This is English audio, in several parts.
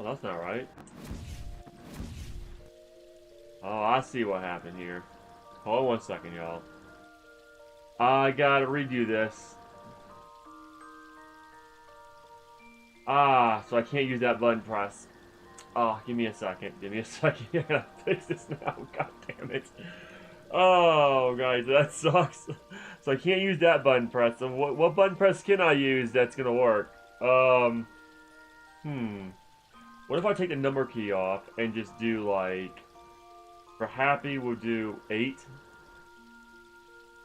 that's not right. Oh, I see what happened here. Hold on 1 second, y'all. I gotta redo this. Ah, so I can't use that button press. Oh, give me a second. Give me a second. I gotta fix this now. God damn it. Oh, guys, that sucks. So I can't use that button press. So what button press can I use that's gonna work? What if I take the number key off and just do like, for happy we'll do 8.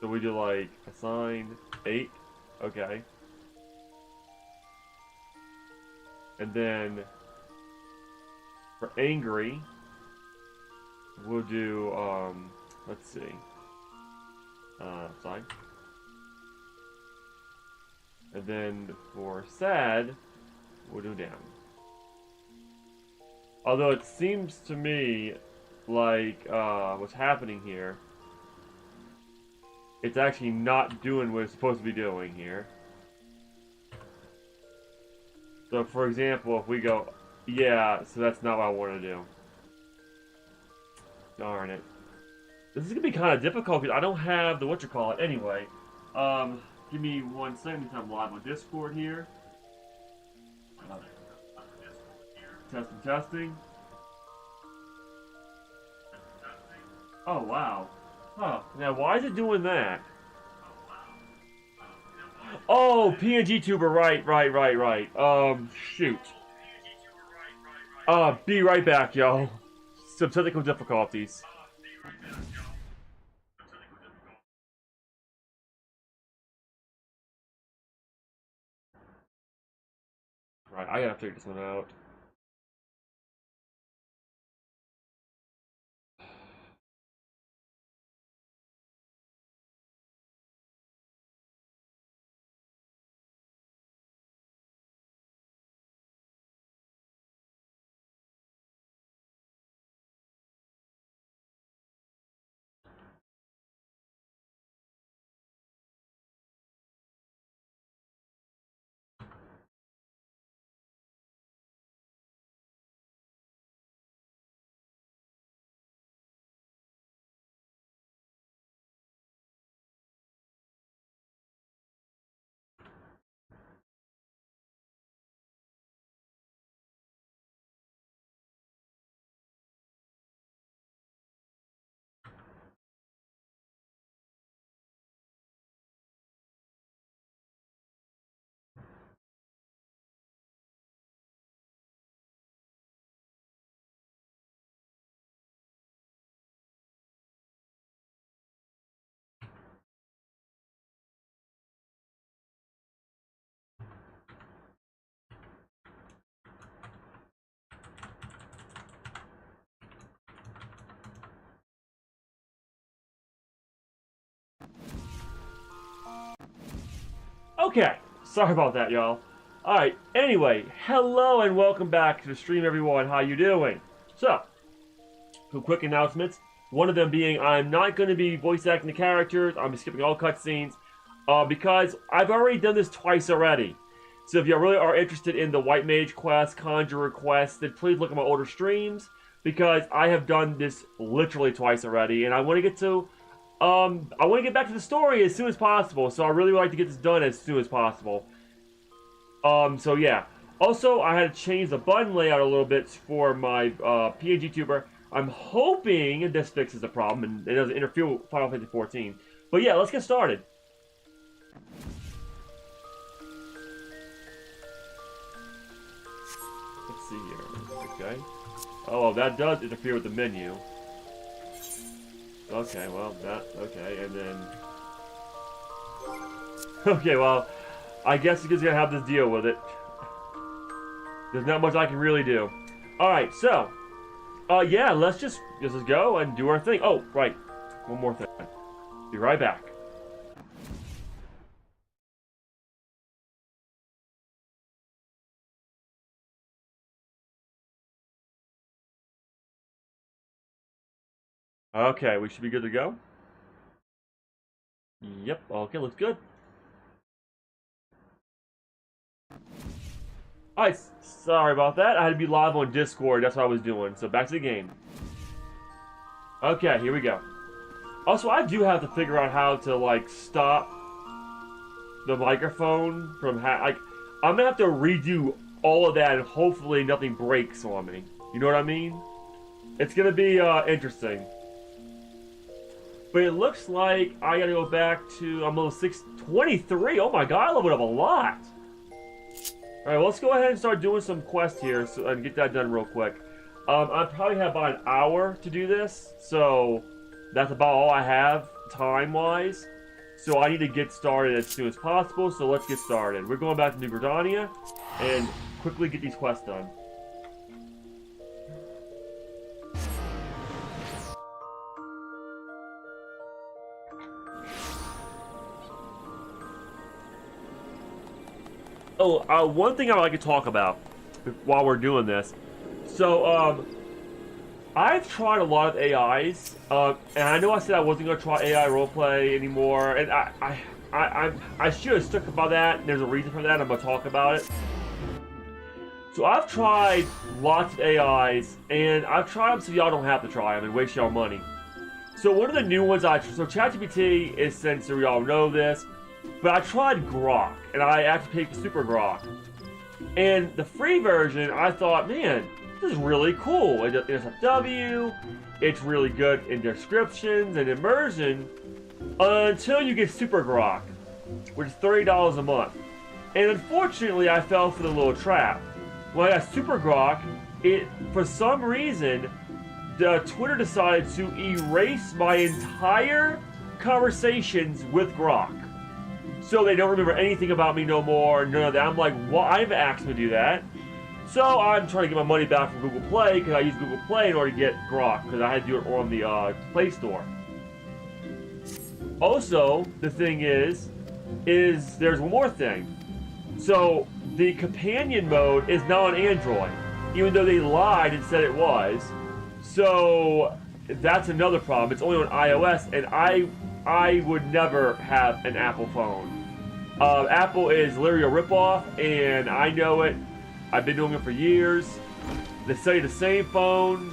So we do like assign 8. Okay. And then for angry, we'll do let's see. Assign. And then for sad, we'll do down. Although it seems to me like what's happening here, it's actually not doing what it's supposed to be doing here. So for example, if we go, yeah, so that's not what I want to do. Darn it. This is going to be kind of difficult because I don't have the whatchamacallit anyway. Give me 1 second to I'm live on Discord here. Testing. Oh, wow. Huh. Now, why is it doing that? Oh, PNG tuber, right. Shoot. Be right back, y'all. Some technical difficulties. Right, I gotta figure this one out. Okay, sorry about that, y'all. Alright, anyway, hello and welcome back to the stream, everyone. How you doing? So, two quick announcements. One of them being I'm not going to be voice acting the characters. I'm skipping all cutscenes because I've already done this twice already. So if you really are interested in the White Mage quest, Conjurer quest, then please look at my older streams because I have done this literally twice already, and I want to get to I want to get back to the story as soon as possible, so I really would like to get this done as soon as possible. So yeah. Also, I had to change the button layout a little bit for my PNG tuber. I'm hoping this fixes the problem and it doesn't interfere with Final Fantasy 14. But yeah, let's get started. Let's see here. Okay. Oh, that does interfere with the menu. Okay, well, okay, and then... Okay, well, I guess you're gonna have to deal with it. There's not much I can really do. Alright, so, yeah, let's just go and do our thing. Oh, right, one more thing. Be right back. Okay, we should be good to go. Yep, okay, looks good. Alright, sorry about that. I had to be live on Discord. That's what I was doing. So back to the game. Okay, here we go. Also, I do have to figure out how to, like, stop the microphone from like, I'm gonna have to redo all of that and hopefully nothing breaks on me. You know what I mean? It's gonna be interesting. But it looks like I gotta go back to, I'm level 623. Oh my god, I leveled up a lot. Alright, well, let's go ahead and start doing some quests here and get that done real quick. I probably have about an hour to do this, so that's about all I have time-wise. So I need to get started as soon as possible, so let's get started. We're going back to New Gridania and quickly get these quests done. Oh, one thing I would like to talk about while we're doing this. So, I've tried a lot of AIs, and I know I said I wasn't going to try AI roleplay anymore, and I should have stuck about that, and there's a reason for that, I'm going to talk about it. So I've tried lots of AIs, and I've tried them so y'all don't have to try them and waste y'all money. So one of the new ones so ChatGPT is censored, y'all know this, but I tried Grok, and I actually paid for Super Grok. And the free version, I thought, man, this is really cool. It's a W, it's really good in descriptions and immersion, until you get Super Grok, which is $30 a month. And unfortunately, I fell for the little trap. When I got Super Grok, for some reason, Twitter decided to erase my entire conversations with Grok. So they don't remember anything about me no more, none of that. I'm like, well, I've asked them to do that. So I'm trying to get my money back from Google Play, because I use Google Play in order to get Grok, because I had to do it on the Play Store. Also, the thing is there's one more thing. So the companion mode is now on Android, even though they lied and said it was. So that's another problem. It's only on iOS, and I would never have an Apple phone. Apple is literally a ripoff, and I know it. I've been doing it for years. They sell you the same phone.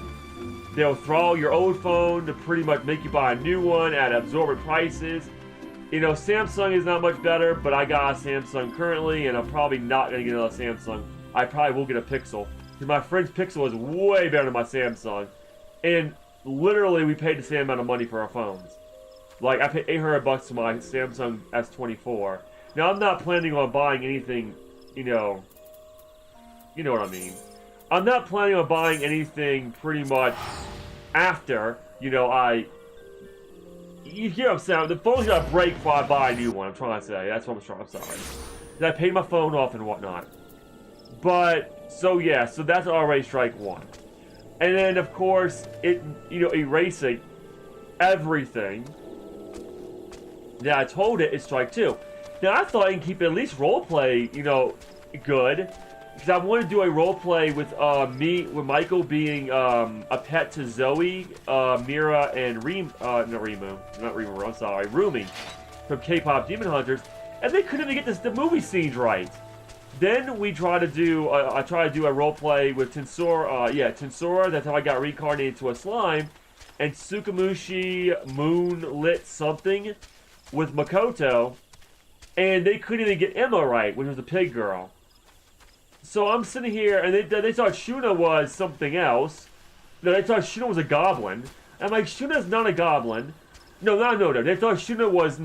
They'll throttle your old phone to pretty much make you buy a new one at absorbent prices. You know, Samsung is not much better, but I got a Samsung currently, and I'm probably not going to get another Samsung. I probably will get a Pixel, because my friend's Pixel is way better than my Samsung. And literally, we paid the same amount of money for our phones. Like, I paid $800 for my Samsung S24. Now, I'm not planning on buying anything, you know what I mean. I'm not planning on buying anything pretty much after, you hear what I'm saying. The phone's got to break before I buy a new one, I'm trying to say. That's what I'm sorry. I paid my phone off and whatnot. But, so yeah, so that's already strike one. And then, of course, erasing everything that I told it is strike two. Now, I thought I can keep it at least roleplay, good. Because I want to do a roleplay with with Michael being a pet to Zoe, Mira, and Rumi from K-Pop Demon Hunters, and they couldn't even get the movie scenes right. Then we try to do, I try to do a roleplay with Tensora, Tensora, that's how I got reincarnated to a slime, and Tsukamushi Moonlit something with Makoto, and they couldn't even get Emma right, which was the pig girl. So I'm sitting here, and they thought Shuna was something else. No, they thought Shuna was a goblin. I'm like, Shuna's not a goblin. No. They thought Shuna was,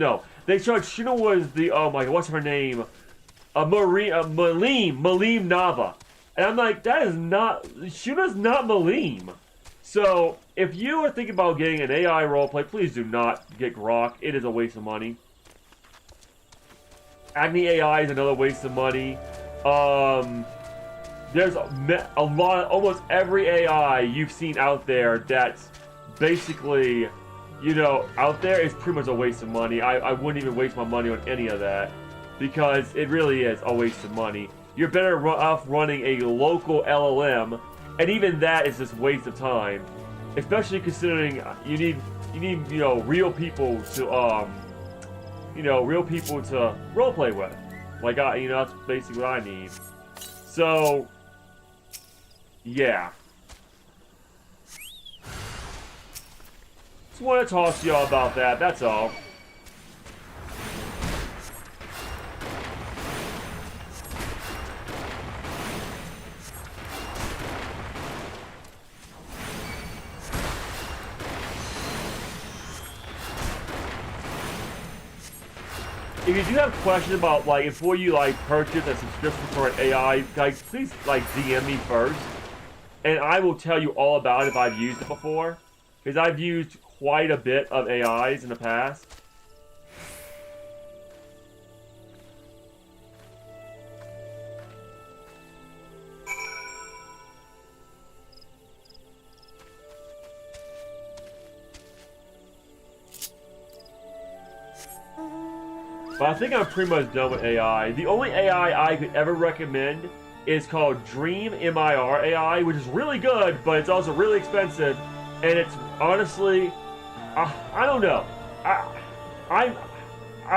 They thought Shuna was the, oh my god, what's her name? Malim Nava. And I'm like, Shuna's not Malim. So, if you are thinking about getting an AI roleplay, please do not get Grok. It is a waste of money. Agni AI is another waste of money. There's a lot, almost every AI you've seen out there that's basically, out there is pretty much a waste of money. I wouldn't even waste my money on any of that, because it really is a waste of money. You're better off running a local LLM, and even that is just waste of time, especially considering you need real people to roleplay with. Like that's basically what I need. So, yeah. Just want to talk to y'all about that, that's all. If you do have questions about, like, before you, like, purchase a subscription for an AI, guys, please, like, DM me first. And I will tell you all about it if I've used it before. Because I've used quite a bit of AIs in the past. But I think I'm pretty much done with AI. The only AI I could ever recommend is called Dream MIR AI, which is really good, but it's also really expensive. And it's honestly, I don't know. I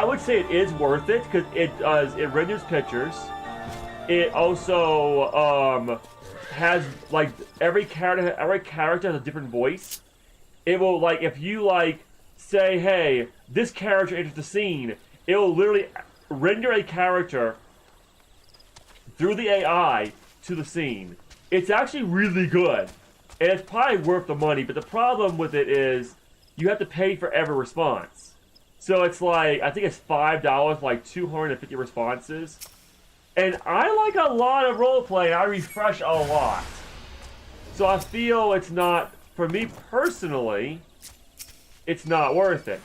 would say it is worth it because it renders pictures. It also has, like, every character has a different voice. It will, like, if you, like, say, hey, this character enters the scene, it will literally render a character through the AI to the scene. It's actually really good. And it's probably worth the money, but the problem with it is you have to pay for every response. So it's like, I think it's $5 for like 250 responses. And I like a lot of roleplay, I refresh a lot. So I feel it's not, for me personally, it's not worth it.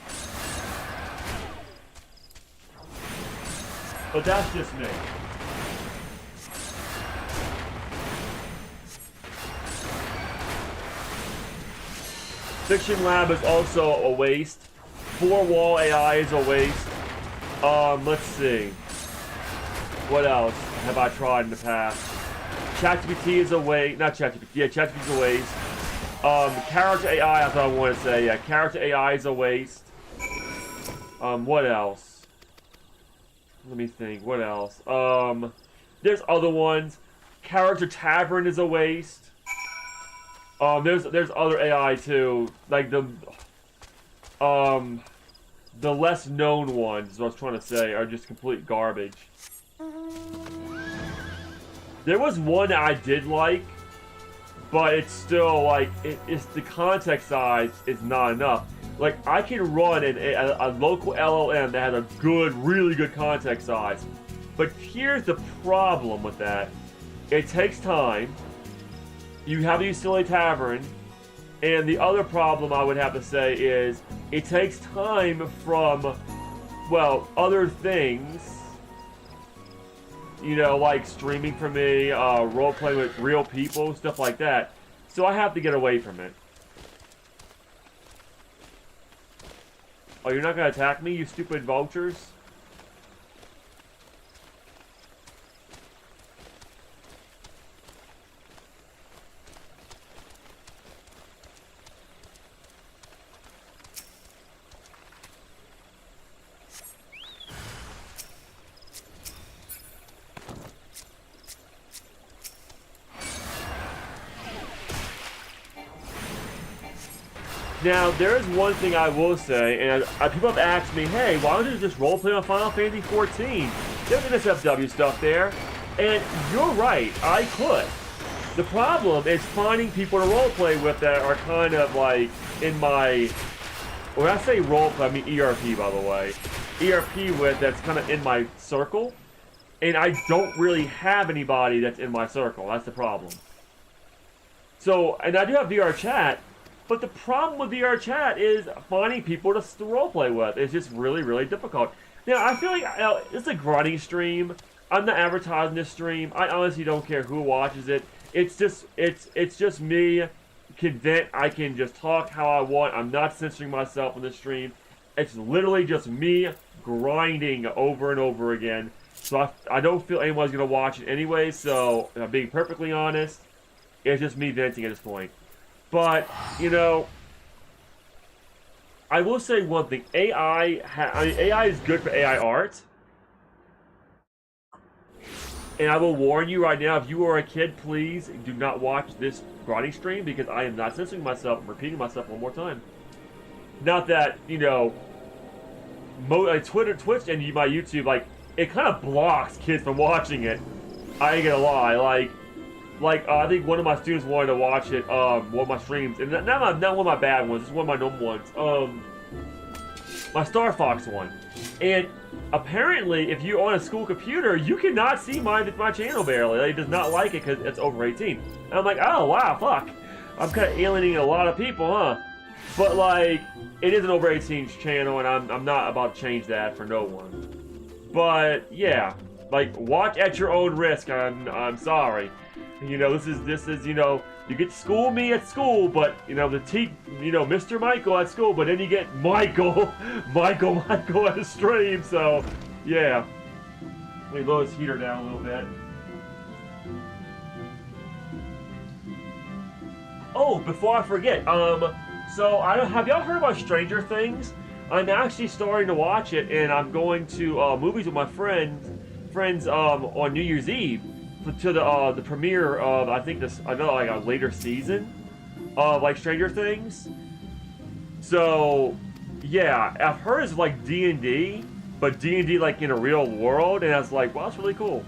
But that's just me. Fiction Lab is also a waste. 4-wall AI is a waste. Let's see. What else have I tried in the past? ChatGPT is a waste. Not ChatGPT. Yeah, ChatGPT is a waste. Character AI, that's what I want to say. Yeah, character AI is a waste. What else? Let me think. What else? There's other ones. Character Tavern is a waste. There's other AI too, like the less known ones, what I was trying to say, are just complete garbage. There was one that I did like, but it's still like it's the context size is not enough. Like, I can run a local LLM that has a good, really good context size, but here's the problem with that: it takes time. You have to use Silly Tavern, and the other problem I would have to say is it takes time from, well, other things, you know, like streaming for me, role-playing with real people, stuff like that. So I have to get away from it. Oh, you're not gonna attack me, you stupid vultures? Now, there is one thing I will say, and people have asked me, hey, why don't you just roleplay on Final Fantasy XIV? There's NSFW stuff there. And you're right, I could. The problem is finding people to roleplay with that are kind of like in my... When I say roleplay, I mean ERP, by the way. ERP with that's kind of in my circle. And I don't really have anybody that's in my circle. That's the problem. So, and I do have VR chat, but the problem with VR chat is finding people to roleplay with. It's just really, really difficult. Now, I feel like it's a grinding stream. I'm not advertising this stream. I honestly don't care who watches it. It's just me. Can vent. I can just talk how I want. I'm not censoring myself on this stream. It's literally just me grinding over and over again. So I don't feel anyone's gonna watch it anyway. So if I'm being perfectly honest, it's just me venting at this point. But, you know, I will say one thing. AI is good for AI art. And I will warn you right now, if you are a kid, please do not watch this grinding stream because I am not censoring myself. I'm repeating myself one more time. Not that, you know, Twitter, Twitch, and my YouTube, like, it kind of blocks kids from watching it. I ain't gonna lie. Like I think one of my students wanted to watch it, one of my streams, and not one of my bad ones, just one of my normal ones. My Star Fox one. And apparently, if you're on a school computer, you cannot see my channel barely. Like, it does not like it because it's over 18. And I'm like, oh wow, fuck. I'm kind of alienating a lot of people, huh? But like, it is an over 18 channel, and I'm not about to change that for no one. But yeah, like, watch at your own risk. I'm sorry. You know, this is you know, you get to school me at school, but you know Mr. Michael at school, but then you get Michael at the stream. So yeah, let me lower this heater down a little bit. Oh, before I forget, so have y'all heard about Stranger Things? I'm actually starting to watch it, and I'm going to movies with my friends on New Year's Eve to the premiere of like a later season of like Stranger Things. So yeah, I've heard it's like D&D, but D&D like in a real world, and I was like, wow, that's really cool.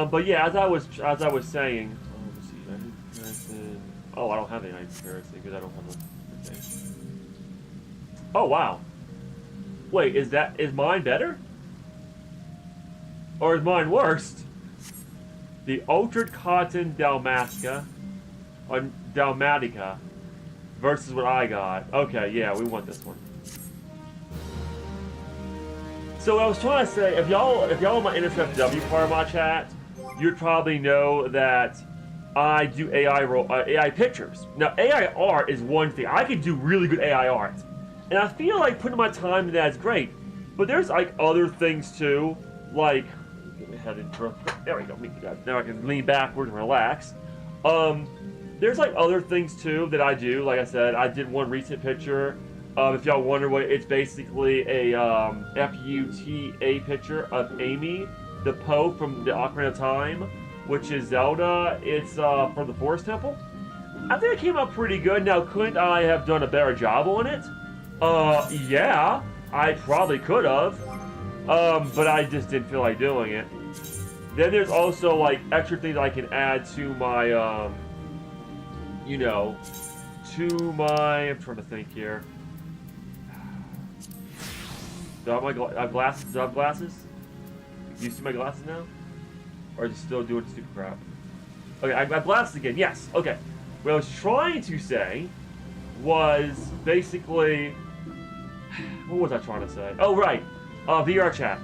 But yeah, as I was saying, let's see, I don't have any comparison because I don't have a thing. Oh wow, wait, is mine better, or is mine worse? The Altered Cotton Dalmatica versus what I got. Okay, yeah, we want this one. So I was trying to say, if y'all on my NSFW part of my chat, you'd probably know that I do AI pictures. Now, AI art is one thing. I can do really good AI art. And I feel like putting my time into that is great. But there's like other things too. Like, get my head in. There we go. Now I can lean backward and relax. There's like other things too that I do. Like I said, I did one recent picture. If y'all wonder what, it's basically a FUTA picture of Amy, the Poe from the Ocarina of Time, which is Zelda. It's from the Forest Temple. I think it came out pretty good. Now, couldn't I have done a better job on it? Yeah, I probably could have. But I just didn't feel like doing it. Then there's also like extra things I can add to my, I'm trying to think here. Do I have glasses? Do I have glasses? Do you see my glasses now? Or is it still doing stupid crap? Okay, I have glasses again. Yes. Okay. What I was trying to say was basically, what was I trying to say? Oh right, VR chat.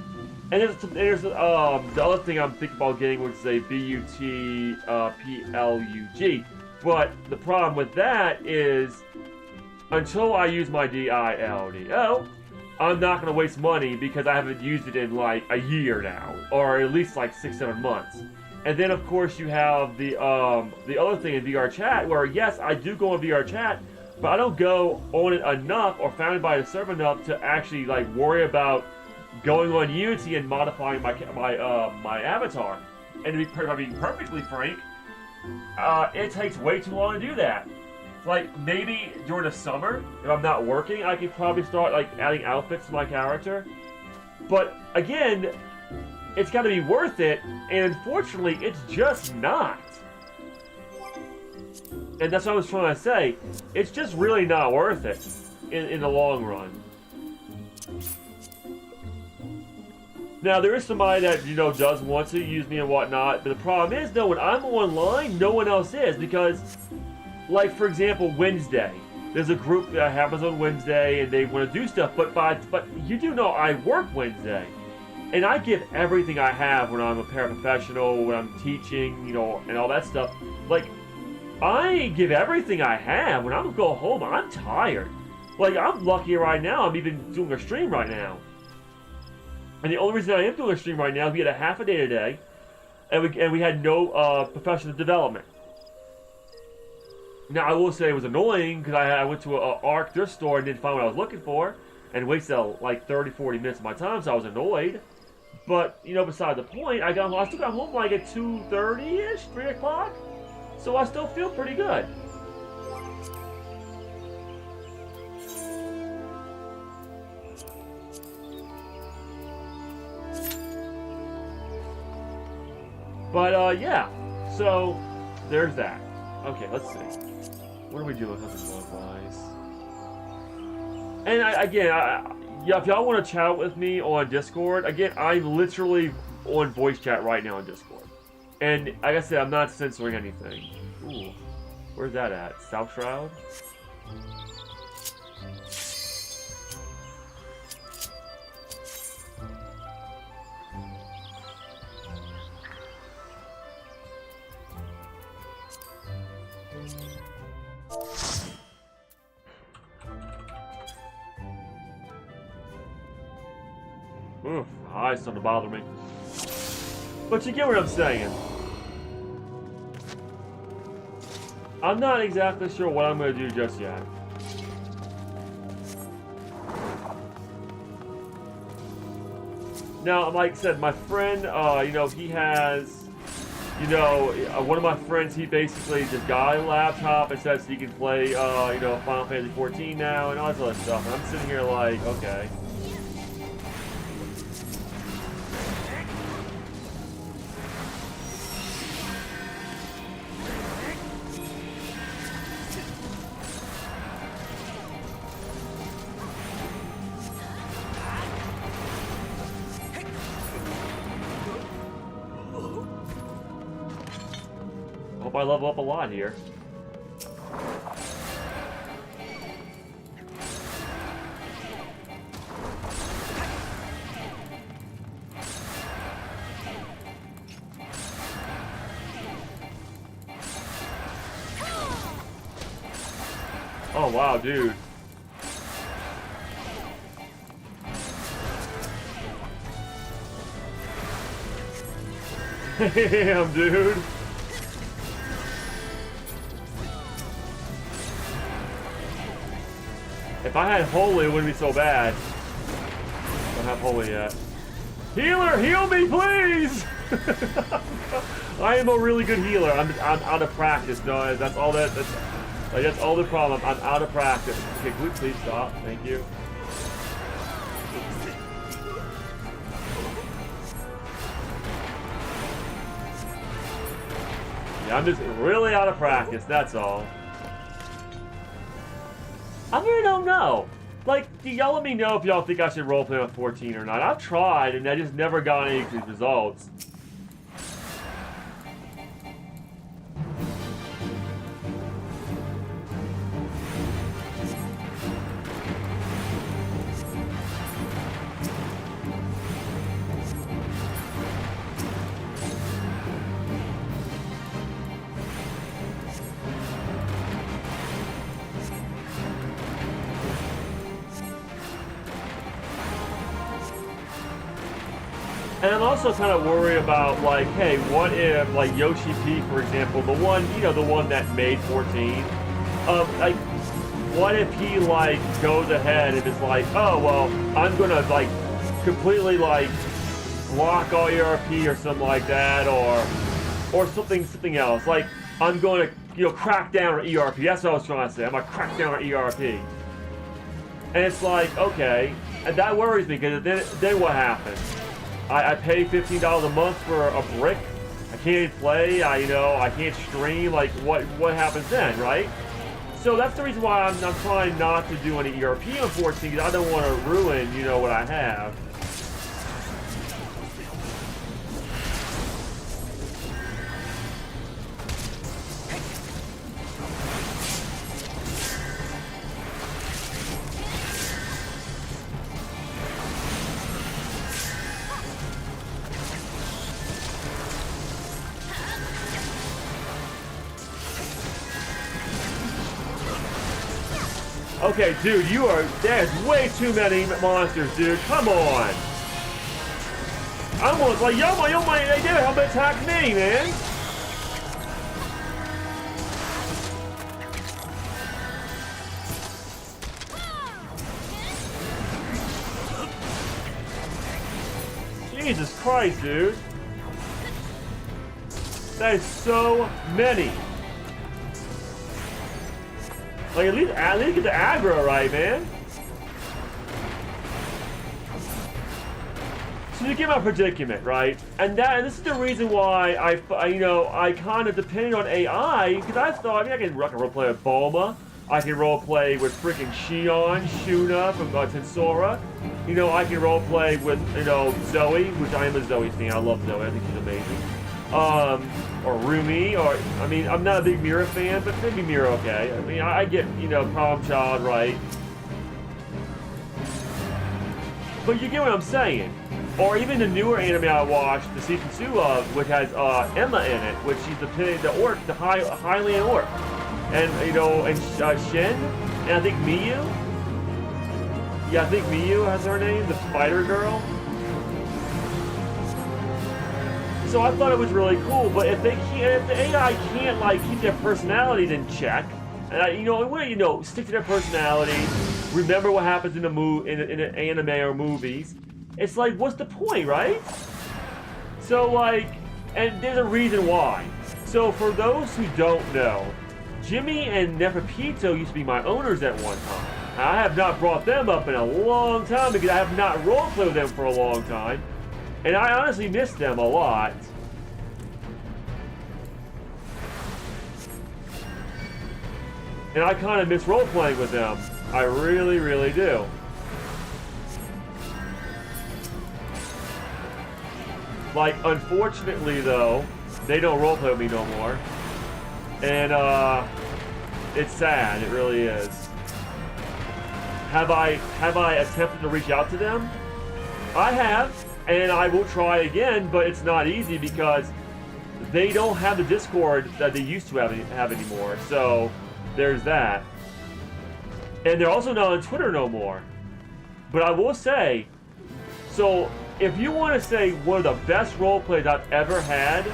And there's the other thing I'm thinking about getting, which is a BUT But the problem with that is, until I use my DILDO, I'm not going to waste money because I haven't used it in like a year now, or at least like 6-7 months. And then of course you have the other thing in VR chat, where yes, I do go on VR chat, but I don't go on it enough or founded by the server enough to actually like worry about going on Unity and modifying my avatar. And to be perfectly frank, it takes way too long to do that. Like, maybe during the summer, if I'm not working, I could probably start, like, adding outfits to my character. But, again, it's got to be worth it, and unfortunately, it's just not. And that's what I was trying to say. It's just really not worth it in the long run. Now, there is somebody that, does want to use me and whatnot, but the problem is, when I'm online, no one else is, because... Like, for example, Wednesday. There's a group that happens on Wednesday, and they want to do stuff, but you do know I work Wednesday. And I give everything I have when I'm a paraprofessional, when I'm teaching, and all that stuff. Like, I give everything I have. When I go home, I'm tired. Like, I'm lucky right now, I'm even doing a stream right now. And the only reason I am doing a stream right now is we had a half a day today, and we had no professional development. Now I will say it was annoying because I went to a ARC thrift store and didn't find what I was looking for, and wasted like 30-40 minutes of my time, so I was annoyed. But you know, beside the point, I still got home like at 2:30ish, 3 o'clock, so I still feel pretty good. But yeah, so there's that. Okay, let's see. What are we doing hunting-wise? And yeah, if y'all want to chat with me on Discord, again, I'm literally on voice chat right now on Discord. And like I said, I'm not censoring anything. Ooh, where's that at? South Shroud? Oof, eyes starting to bother me. But you get what I'm saying. I'm not exactly sure what I'm going to do just yet. Now, like I said, my friend, you know, he has, you know, one of my friends, he basically just got a laptop and says he can play, you know, Final Fantasy 14 now and all this other stuff. And I'm sitting here like, okay. I level up a lot here. Oh wow, dude. Damn, dude. If I had Holy, it wouldn't be so bad. I don't have Holy yet. Healer, heal me, please! I am a really good healer. I'm out of practice. No, that's all that's all the problem. I'm out of practice. Okay, can we please stop? Thank you. Yeah, I'm just really out of practice. That's all. I really don't know. Like, y'all let me know if y'all think I should roleplay with 14 or not. I've tried, and I just never got any good results. And I'm also kind of worried about, like, hey, what if, like, Yoshi P, for example, the one, you know, the one that made 14, like, what if he, like, goes ahead and is like, oh, well, I'm gonna, like, completely, like, block all ERP or something like that, or something else. Like, I'm gonna, you know, crack down on ERP. That's what I was trying to say. I'm gonna crack down on ERP. And it's like, okay, and that worries me, because then what happens? I pay $15 a month for a brick. I can't play. I can't stream. Like, what happens then, right? So that's the reason why I'm trying not to do any ERP on 14, because I don't want to ruin, you know, what I have. Okay, dude, there's way too many monsters, dude. Come on. I'm almost like, yo, my, they did help attack me, man. Jesus Christ, dude. That is so many. Like, at least get the aggro right, man. So you get my predicament, right? And this is the reason why I kind of depended on AI, because I thought, I mean, I can roleplay with Bulma. I can roleplay with freaking Shion, Shuna from Tensora. You know, I can roleplay with, Zoe, which I am a Zoe fan. I love Zoe. I think she's amazing. Or Rumi, or, I mean, I'm not a big Mira fan, but maybe Mira okay. I mean, I get, Problem Child right. But you get what I'm saying. Or even the newer anime I watched, the season 2 of, which has Emma in it, which she's the orc, the Highland orc. And, and Shin, and I think Miyu. Yeah, I think Miyu has her name, the spider girl. So I thought it was really cool, but if the AI can't like keep their personalities in check, and stick to their personality, remember what happens in in an anime or movies, it's like, what's the point, right? So like, and there's a reason why. So for those who don't know, Jimmy and Neferpito used to be my owners at one time. I have not brought them up in a long time because I have not roleplayed with them for a long time. And I honestly miss them a lot. And I kind of miss role-playing with them. I really, really do. Like, unfortunately, though, they don't role-play with me no more. And, it's sad. It really is. Have I attempted to reach out to them? I have. And I will try again, but it's not easy because they don't have the Discord that they used to have anymore. So there's that. And they're also not on Twitter no more. But I will say, so if you want to say one of the best roleplays I've ever had,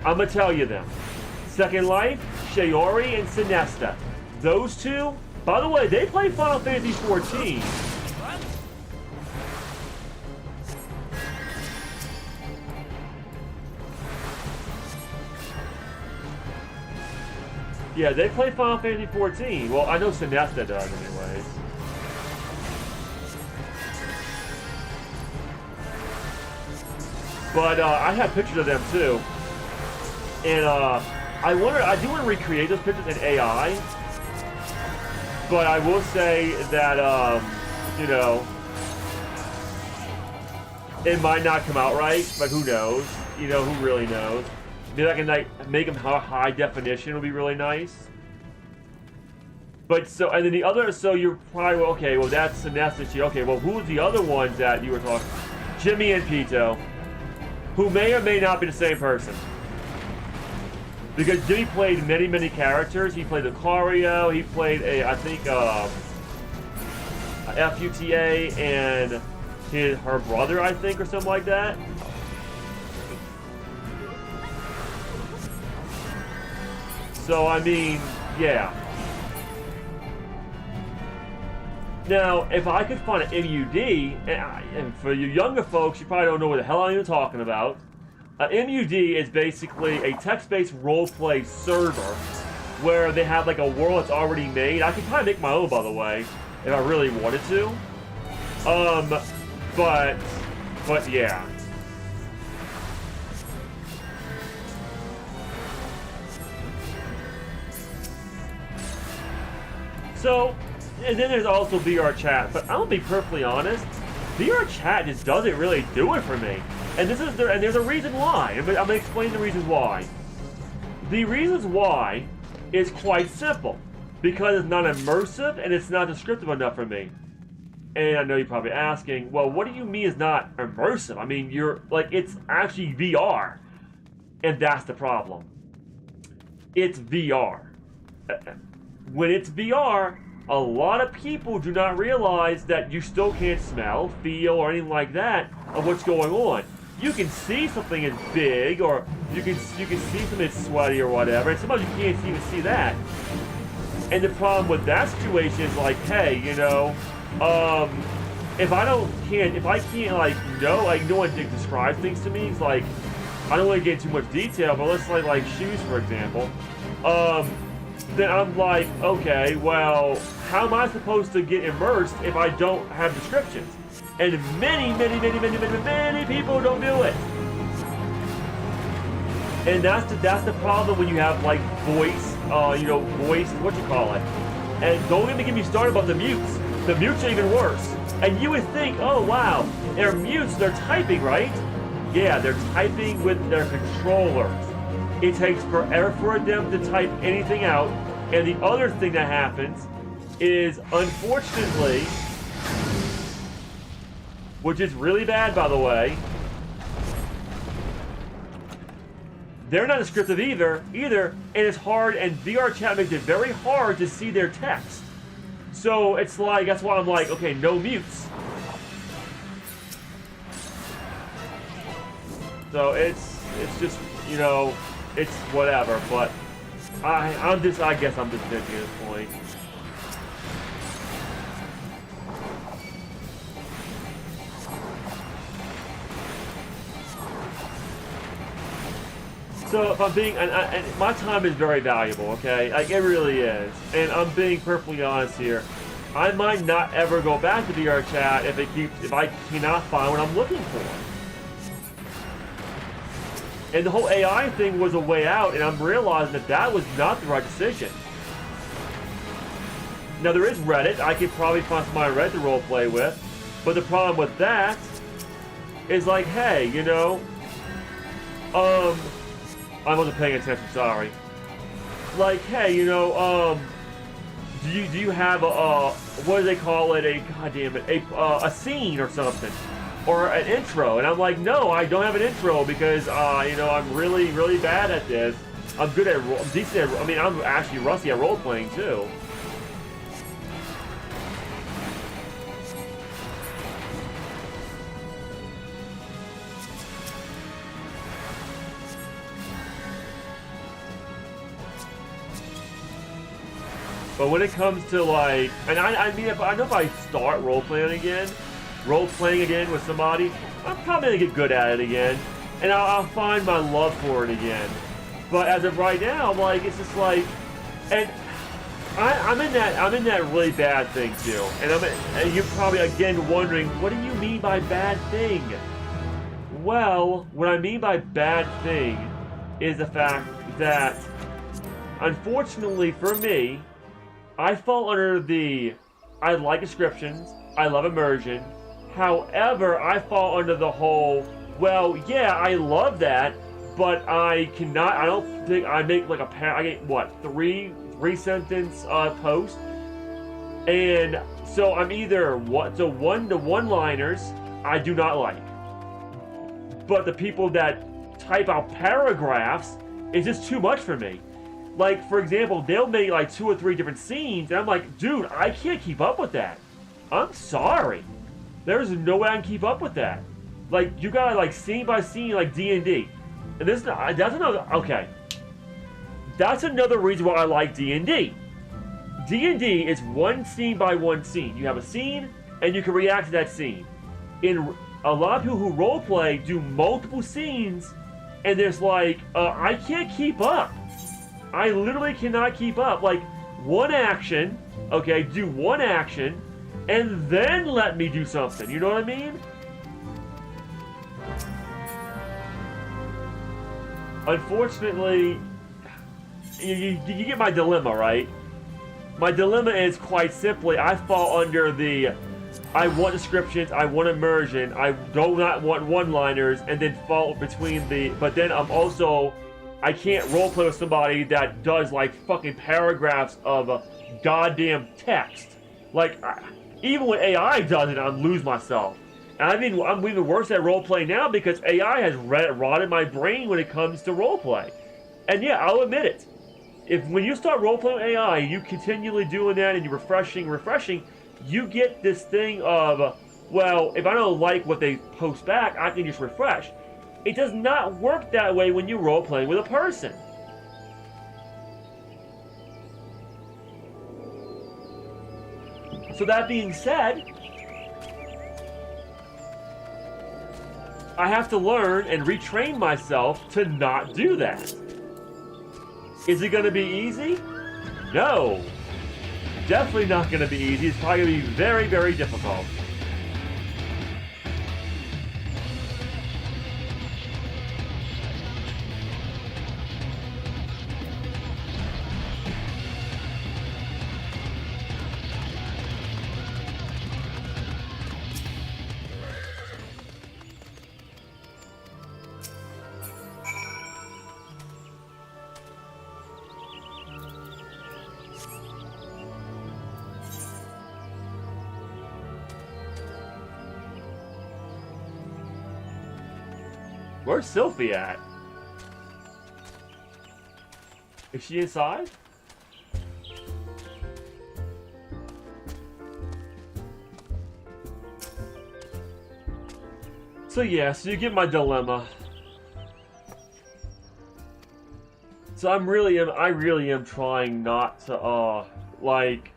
I'm going to tell you them. Second Life, Shiori, and Sinesta. Those two, by the way, they play Final Fantasy XIV. Yeah, they play Final Fantasy XIV. Well, I know Sinesta does, anyways. But I have pictures of them too, and I do want to recreate those pictures in AI. But I will say that it might not come out right. But who knows? Who really knows? Maybe I can make them high definition will be really nice. But and then the other, so you're probably, okay, well that's Sinesta. Okay, well who's the other ones that you were talking? Jimmy and Pito, who may or may not be the same person. Because Jimmy played many, many characters. He played Lucario, he played a FUTA and her brother, I think, or something like that. So, I mean, yeah. Now, if I could find an MUD, and for you younger folks, you probably don't know what the hell I'm even talking about. MUD is basically a text-based roleplay server where they have like a world that's already made. I could probably make my own, by the way, if I really wanted to. But yeah. So, and then there's also VR chat, but I'm gonna be perfectly honest, VR chat just doesn't really do it for me. And there's a reason why. I'm gonna explain the reasons why. The reasons why is quite simple. Because it's not immersive and it's not descriptive enough for me. And I know you're probably asking, well, what do you mean it's not immersive? I mean, it's actually VR. And that's the problem. It's VR. When it's VR, a lot of people do not realize that you still can't smell, feel, or anything like that of what's going on. You can see something is big, or you can see something is sweaty or whatever, and sometimes you can't even see that. And the problem with that situation is like, hey, you know, if I can't like know, like no one describe things to me, it's like, I don't want to get into too much detail, but let's say like shoes, for example. Then I'm like, okay, well, how am I supposed to get immersed if I don't have descriptions? And many people don't do it. And that's the problem when you have like voice, what you call it. And don't even get me started about the mutes. The mutes are even worse. And you would think, oh wow, they're mutes, they're typing, right? Yeah, they're typing with their controllers. It takes forever for them to type anything out. And the other thing that happens is, unfortunately, which is really bad, by the way, they're not descriptive either, and it's hard, and VR chat makes it very hard to see their text. So it's like, that's why I'm like, okay, no mutes. So it's just, you know, it's whatever, but I guess I'm just busy at this point. So if I'm being, and my time is very valuable, okay? Like, it really is. And I'm being perfectly honest here. I might not ever go back to VR chat if I cannot find what I'm looking for. And the whole AI thing was a way out, and I'm realizing that was not the right decision. Now there is Reddit. I could probably find somebody Reddit to roleplay with, but the problem with that is like, hey, you know, I wasn't paying attention. Sorry. Like, hey, you know, do you have a what do they call it? A scene or something, or an intro? And I'm like, no, I don't have an intro because you know, I'm really bad at this. I'm good at, I'm decent at, I mean, I'm actually rusty at role playing too. But when it comes to like, and I mean, I know if I start role playing again with somebody, I'm probably gonna get good at it again, and I'll find my love for it again. But as of right now, like, it's just like, and I'm in that really bad thing too. And you're probably again wondering, what do you mean by bad thing? Well, what I mean by bad thing is the fact that, unfortunately for me, I fall under the, I like descriptions, I love immersion. However, I fall under the whole, well, yeah, I love that, but I don't think I make like I get what, three sentence post, and so I'm either one-liners I do not like, but the people that type out paragraphs is just too much for me. Like, for example, they'll make like 2 or 3 different scenes, and I'm like, dude, I can't keep up with that. I'm sorry. There's no way I can keep up with that. Like, you gotta like scene by scene, like D&D. And that's another reason why I like D&D. D&D is one scene by one scene. You have a scene, and you can react to that scene. In a lot of people who roleplay do multiple scenes, and there's like, I can't keep up. I literally cannot keep up. Like, one action, okay, do one action, and then let me do something. You know what I mean? Unfortunately, you get my dilemma, right? My dilemma is quite simply, I fall under the, I want descriptions, I want immersion, I do not want one-liners, and then fall between the, but then I'm also, I can't roleplay with somebody that does like fucking paragraphs of goddamn text. Like, even when AI does it, I lose myself. And I mean, I'm even worse at roleplay now because AI has rotted my brain when it comes to roleplay. And yeah, I'll admit it. if when you start role-playing with AI, you continually doing that and you're refreshing, you get this thing of, well, if I don't like what they post back, I can just refresh. It does not work that way when you're role-playing with a person. So that being said, I have to learn and retrain myself to not do that. Is it going to be easy? No. Definitely not going to be easy. It's probably going to be very, very difficult. Where's Sylphie at? Is she inside? So yeah, so you get my dilemma. So I really am trying not to, like,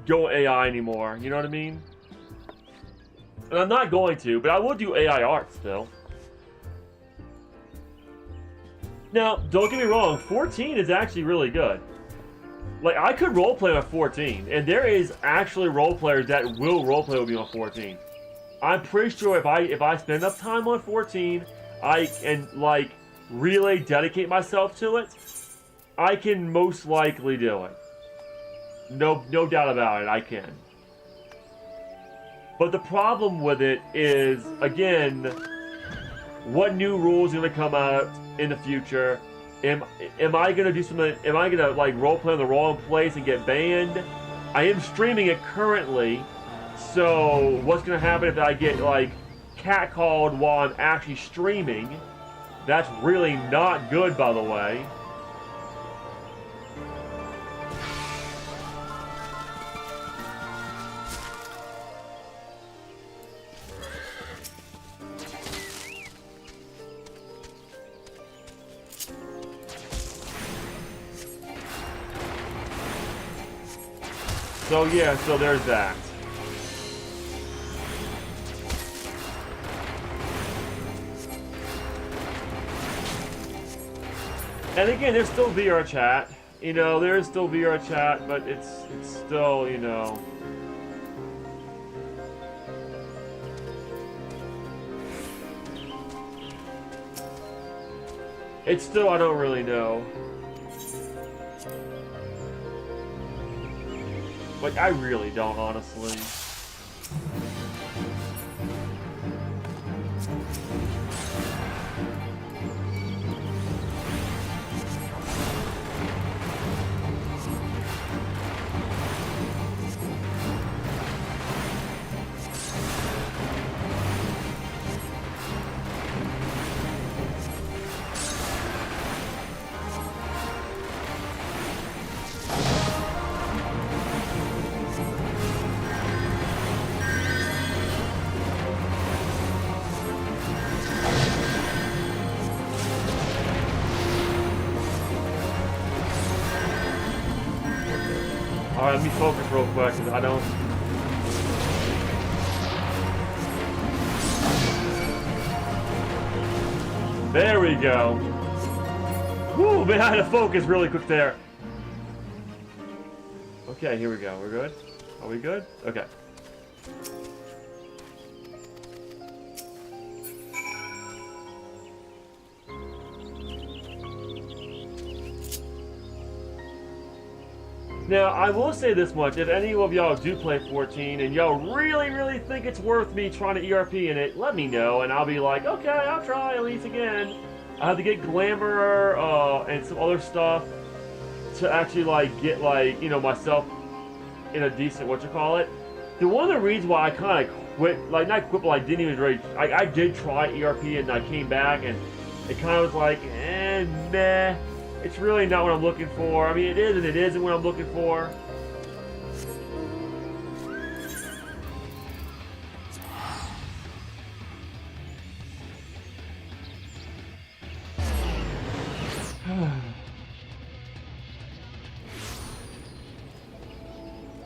go AI anymore, you know what I mean? And I'm not going to, but I will do AI art still. Now, don't get me wrong, 14 is actually really good. Like, I could roleplay on 14, and there is actually roleplayers that will roleplay with me on 14. I'm pretty sure if I spend enough time on 14, and like really dedicate myself to it, I can most likely do it. No doubt about it, I can. But the problem with it is, again, what new rules are going to come out in the future? Am I going to do something? Am I going to like roleplay in the wrong place and get banned? I am streaming it currently, so what's going to happen if I get like catcalled while I'm actually streaming? That's really not good, by the way. So yeah, so there's that. And again, there's still VR chat. You know, there is still VR chat, but it's still, you know. It's still, I don't really know. Like, I really don't, honestly. Alright, let me focus real quick, because I don't... There we go. Woo, man, I had to focus really quick there. Okay, here we go. We're good? Are we good? Okay. Now, I will say this much, if any of y'all do play 14 and y'all really think it's worth me trying to ERP in it, let me know and I'll be like, okay, I'll try at least again. I have to get glamour and some other stuff to actually like get like, you know, myself in a decent, whatchamacallit. One of the reasons why I kind of quit, like not quit, but I didn't even really, I did try ERP and I came back and it kind of was like, meh. It's really not what I'm looking for. I mean, it is and it isn't what I'm looking for.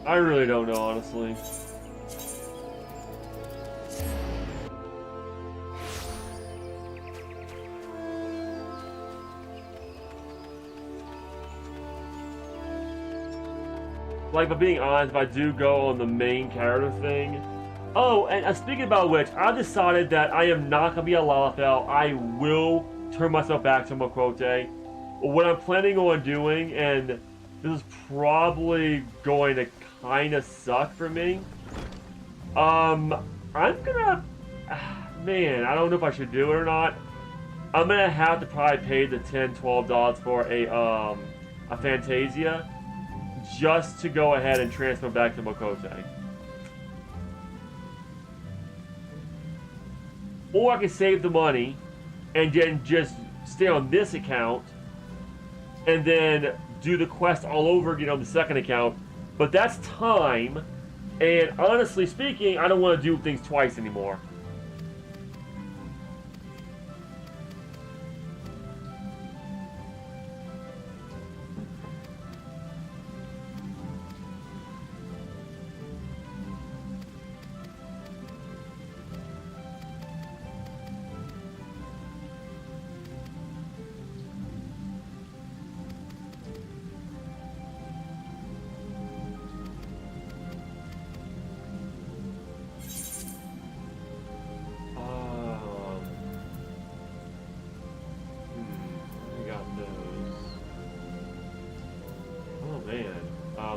I really don't know, honestly. Like, but being honest, if I do go on the main character thing. Oh, and speaking about which, I've decided that I am not going to be a Lalafell. I will turn myself back to Makote. What I'm planning on doing, and this is probably going to kind of suck for me. I'm gonna... Man, I don't know if I should do it or not. I'm gonna have to probably pay the $10, $12 for a Fantasia, just to go ahead and transfer back to Makote. Or I can save the money and then just stay on this account and then do the quest all over again on the second account. But that's time, and honestly speaking, I don't want to do things twice anymore.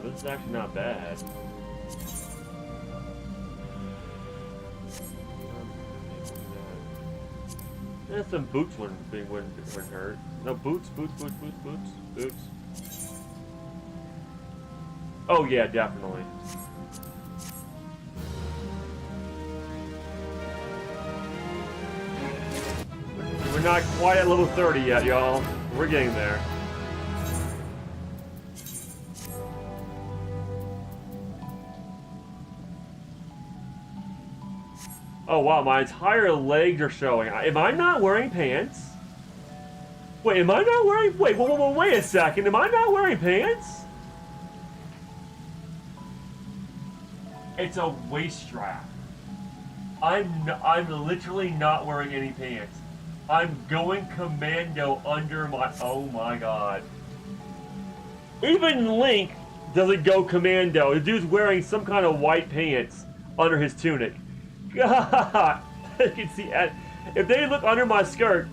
This is actually not bad. Yeah, some boots wouldn't hurt. No, boots. Oh yeah, definitely. We're not quite at level 30 yet, y'all. We're getting there. Oh wow, my entire legs are showing. Am I not wearing pants? Wait, am I not wearing... Wait a second. Am I not wearing pants? It's a waist strap. I'm literally not wearing any pants. I'm going commando under my... Oh my god. Even Link doesn't go commando. The dude's wearing some kind of white pants under his tunic. God, you can see if they look under my skirt,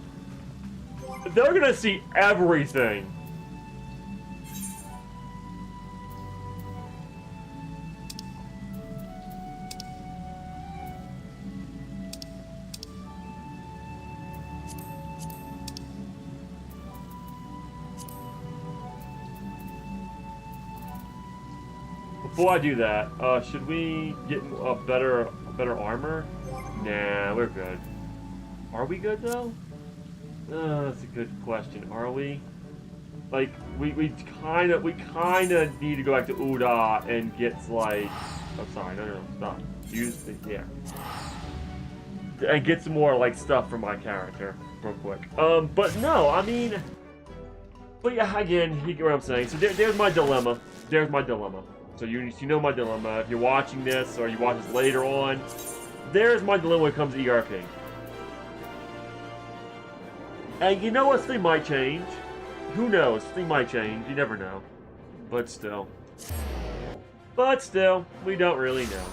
they're gonna see everything. Before I do that, should we get a better armor? Nah, we're good. Are we good though? That's a good question. Are we? Like, we kind of need to go back to Uda and get like... Oh, sorry, no, stop. Use the... Yeah. And get some more, like, stuff for my character real quick. But no, I mean... But yeah, again, you get what I'm saying. So there's my dilemma. There's my dilemma. So you know my dilemma. If you're watching this, or you watch this later on, there's my dilemma when it comes to ERP. And you know what? Thing might change. Who knows? Thing might change. You never know. But still. We don't really know.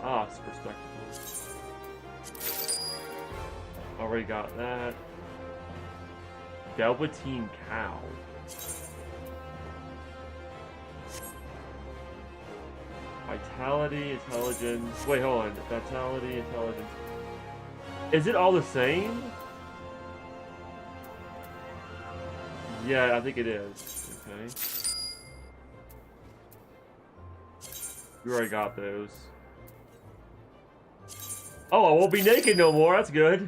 Ah, it's perspective. Already got that. Velveteen Cow. Vitality, intelligence. Wait, hold on. Vitality, intelligence. Is it all the same? Yeah, I think it is. Okay. We already got those. Oh, I won't be naked no more. That's good.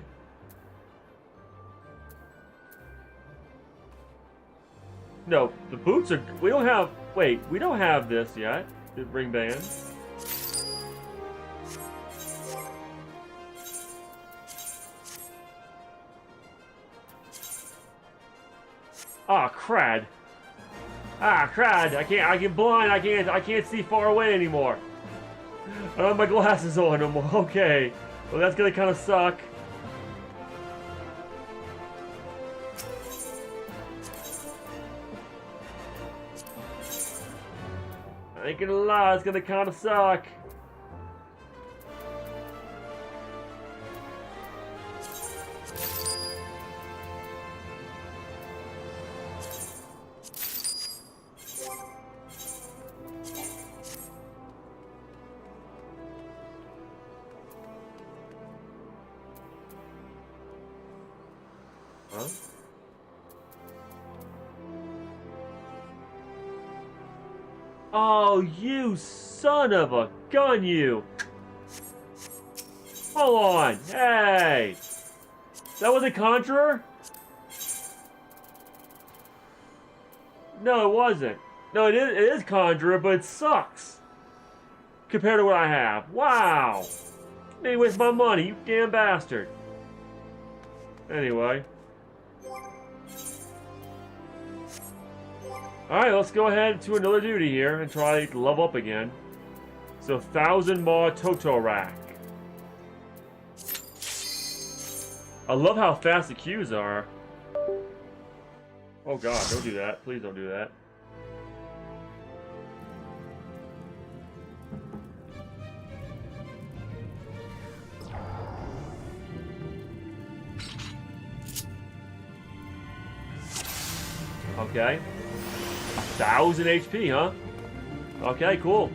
No, the boots are... We don't have... Wait, we don't have this yet. The ring band. Ah, crud. Ah, crud. I get blind. I can't see far away anymore. I don't have my glasses on no more. Okay. Well, that's gonna kind of suck. I ain't gonna lie, it's gonna kind of suck. Huh? Oh, you son of a gun, you! Hold on, hey! That was a Conjurer? No, it wasn't. No, it is Conjurer, but it sucks. Compared to what I have. Wow! Made me waste my money, you damn bastard. Anyway. Alright, let's go ahead to another duty here and try to level up again. So, 1000 Maw Totorak. I love how fast the queues are. Oh god, don't do that. Please don't do that. Okay. 1000 HP, huh? Okay, cool.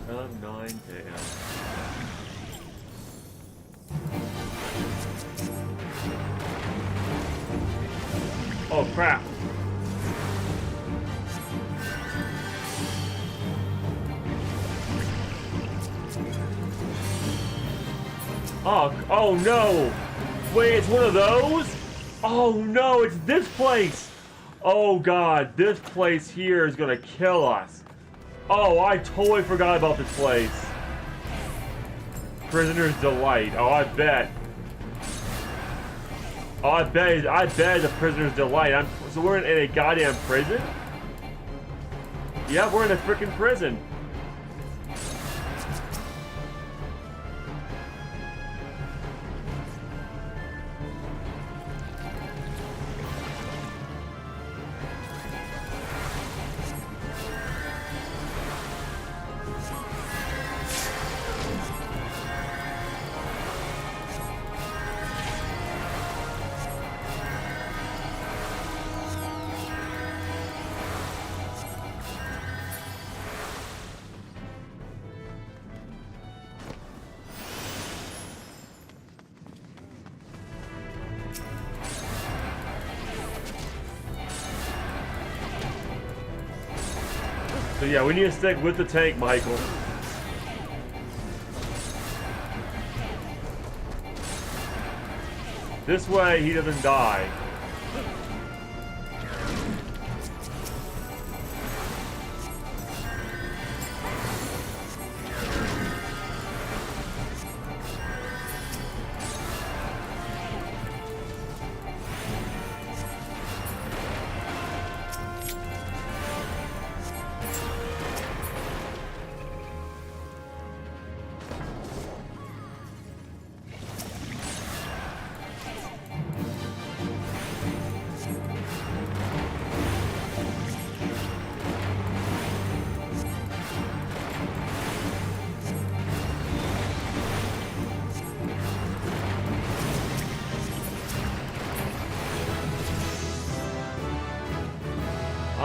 Of 9 damn. Oh crap! Oh no! Wait, it's one of those? Oh no, it's this place! Oh god, this place here is gonna kill us. Oh, I totally forgot about this place. Prisoner's Delight. Oh, I bet. Oh, I bet it's a Prisoner's Delight. So we're in a goddamn prison? Yeah, we're in a freaking prison. So yeah, we need to stick with the tank, Michael. This way he doesn't die.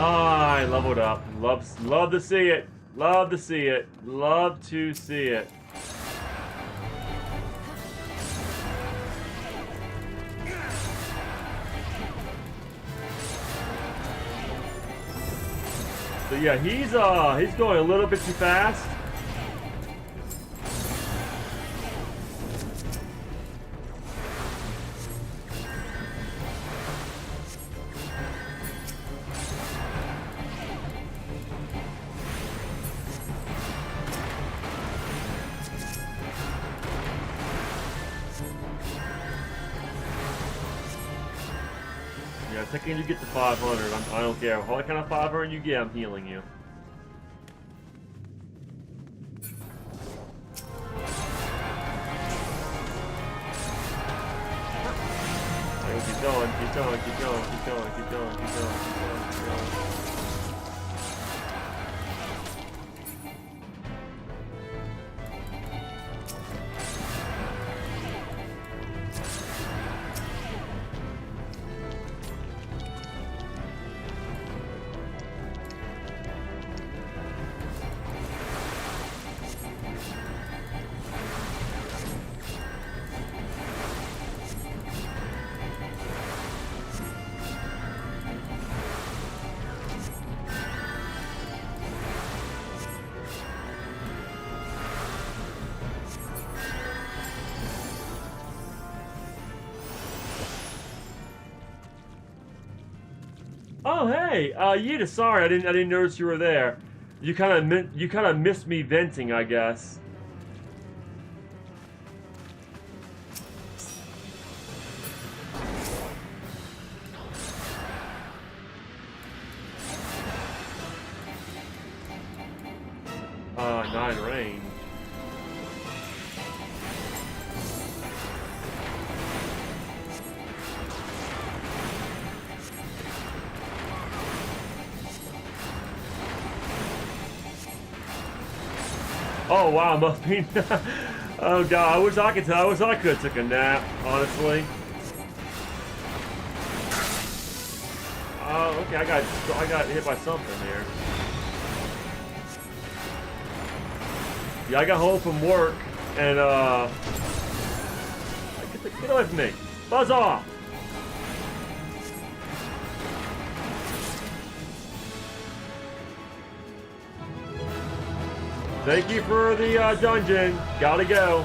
I leveled up. Love to see it. Love to see it. Love to see it. So yeah, he's going a little bit too fast. Yeah, taking you get to 500. I don't care. What kind of 500 you get, I'm healing you. Keep going, keep going, keep going, keep going, keep going, keep going, keep going, keep going. Oh hey, Yita, sorry, I didn't notice you were there. You kind of missed me venting, I guess. Nine range. Oh wow, must be. Oh god, I wish I could tell. I wish I could have took a nap, honestly. Oh, okay, I got hit by something here. Yeah, I got home from work and get away from me. Buzz off! Thank you for the dungeon. Gotta go.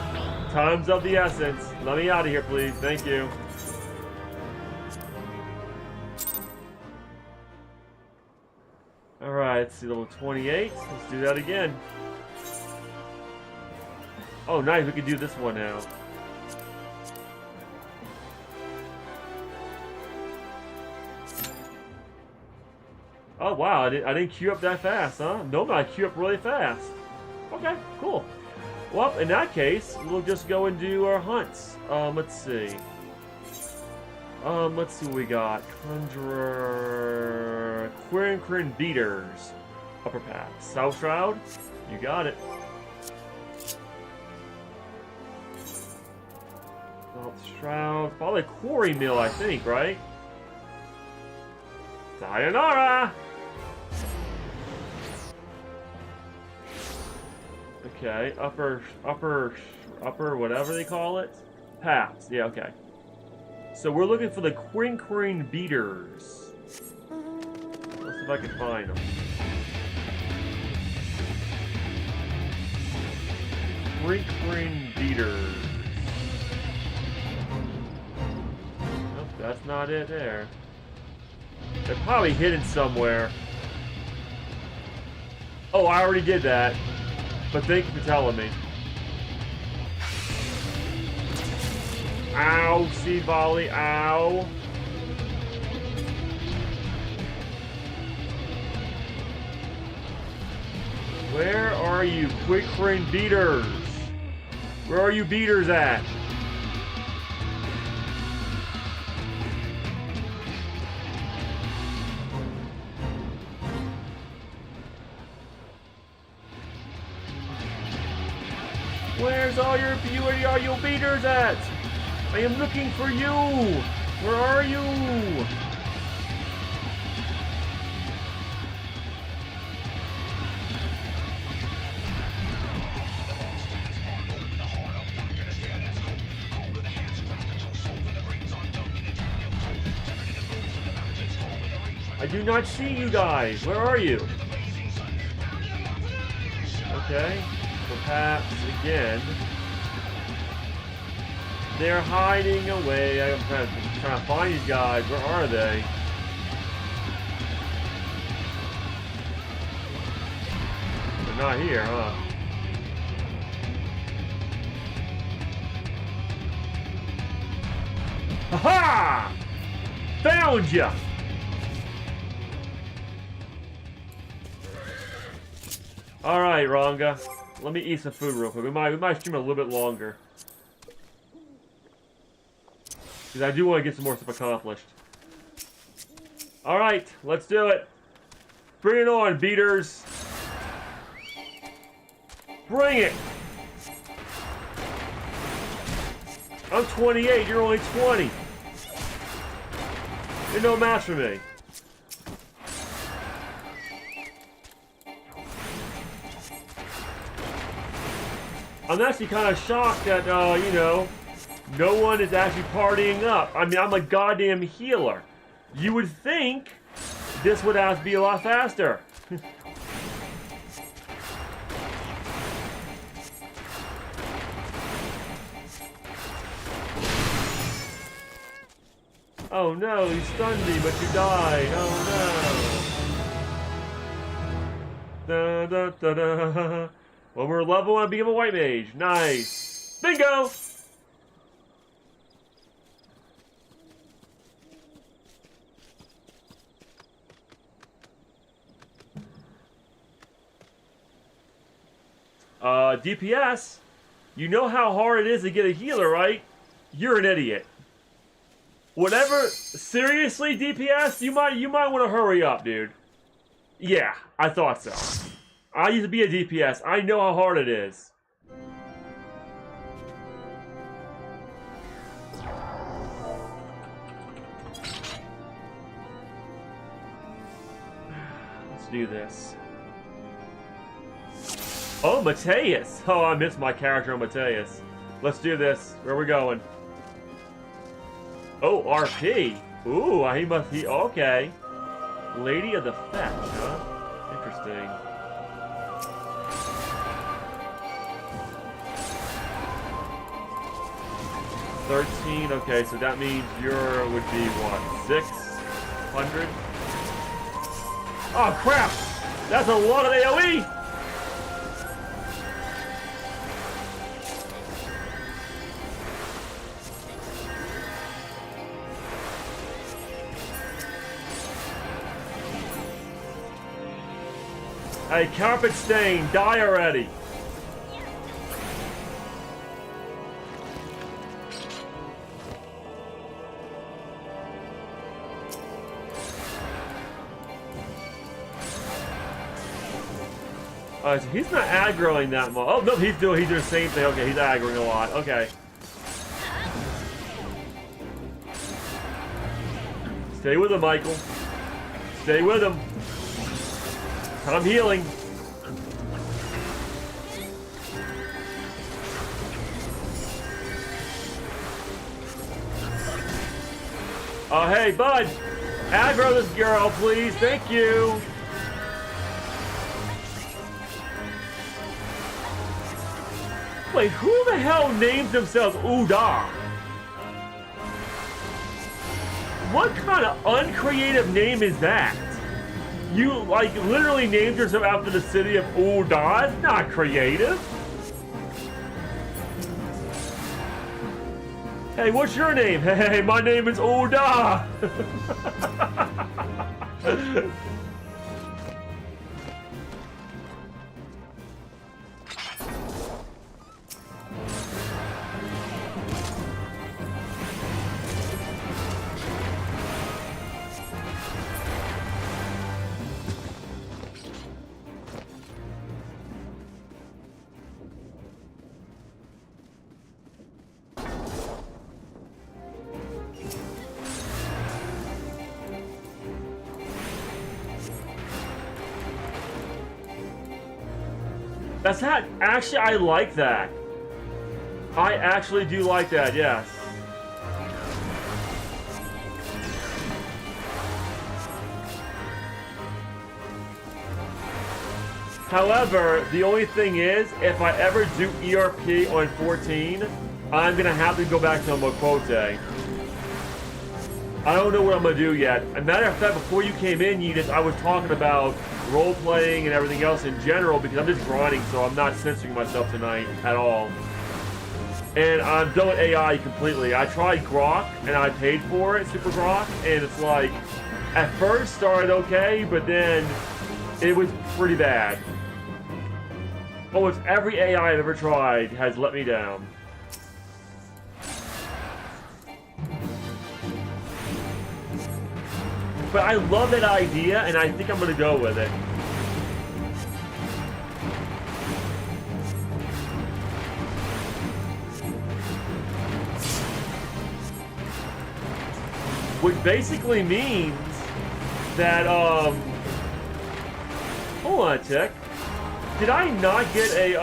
Time's of the essence. Let me out of here, please. Thank you. Alright, let's see, level 28. Let's do that again. Oh, nice. We can do this one now. Oh, wow. I didn't queue up that fast, huh? Normally I queue up really fast. Okay, cool. Well, in that case, we'll just go and do our hunts. Let's see. Let's see what we got. Conjurer... Quirin Beaters. Upper path. South Shroud. You got it. South Shroud. Probably Quarry Mill, I think, right? Sayonara! Okay, upper, whatever they call it. Paths, yeah, okay. So we're looking for the Quirin Beaters. Let's see if I can find them. Crinkling beaters. Nope, that's not it there. They're probably hidden somewhere. Oh, I already did that. But thank you for telling me. Ow, seed volley, ow. Where are you, quick-ring beaters? Where are you beaters at? Where's all your beaters at? I am looking for you. Where are you? I do not see you guys. Where are you? Okay. Perhaps again. They're hiding away. I'm trying to find these guys. Where are they? They're not here, huh? Ha-ha! Found ya! All right, Ranga. Let me eat some food real quick. We might stream a little bit longer. Because I do want to get some more stuff accomplished. Alright, let's do it. Bring it on, beaters. Bring it. I'm 28, you're only 20. You're no match for me. I'm actually kind of shocked that, you know, no one is actually partying up. I mean, I'm a goddamn healer. You would think this would have to be a lot faster. Oh no, you stunned me, but you died. Oh no. Da, da, da, da. Well, we're level 1, become a white mage. Nice. Bingo! DPS, you know how hard it is to get a healer, right? You're an idiot. Whatever, seriously, DPS, you might want to hurry up, dude. Yeah, I thought so. I used to be a DPS. I know how hard it is. Let's do this. Oh, Mateus! Oh, I missed my character on Mateus. Let's do this. Where are we going? Oh, RP. Ooh, okay. Lady of the Fetch, huh? Interesting. $13, okay, so that means your would be what, 600? Oh crap! That's a lot of AoE! Hey, carpet stain, die already! So he's not aggroing that much. Oh, no, he's doing the same thing. Okay, he's aggroing a lot. Okay. Stay with him, Michael. Stay with him. I'm healing. Oh, hey, bud. Aggro this girl, please. Thank you. Wait, who the hell names themselves Uda? What kind of uncreative name is that? You, like, literally named yourself after the city of Uda? It's not creative. Hey, what's your name? Hey, my name is Uda. That's not... Actually, I like that. I actually do like that, yes. However, the only thing is, if I ever do ERP on 14, I'm going to have to go back to Mokote. I don't know what I'm going to do yet. As a matter of fact, before you came in, I was talking about role-playing and everything else in general because I'm just grinding, so I'm not censoring myself tonight at all. And I'm done with AI completely. I tried Grok, and I paid for it, Super Grok, and it's like, at first started okay, but then it was pretty bad. Almost every AI I've ever tried has let me down. But I love that idea, and I think I'm going to go with it. Which basically means that, hold on a tick. Did I not get a,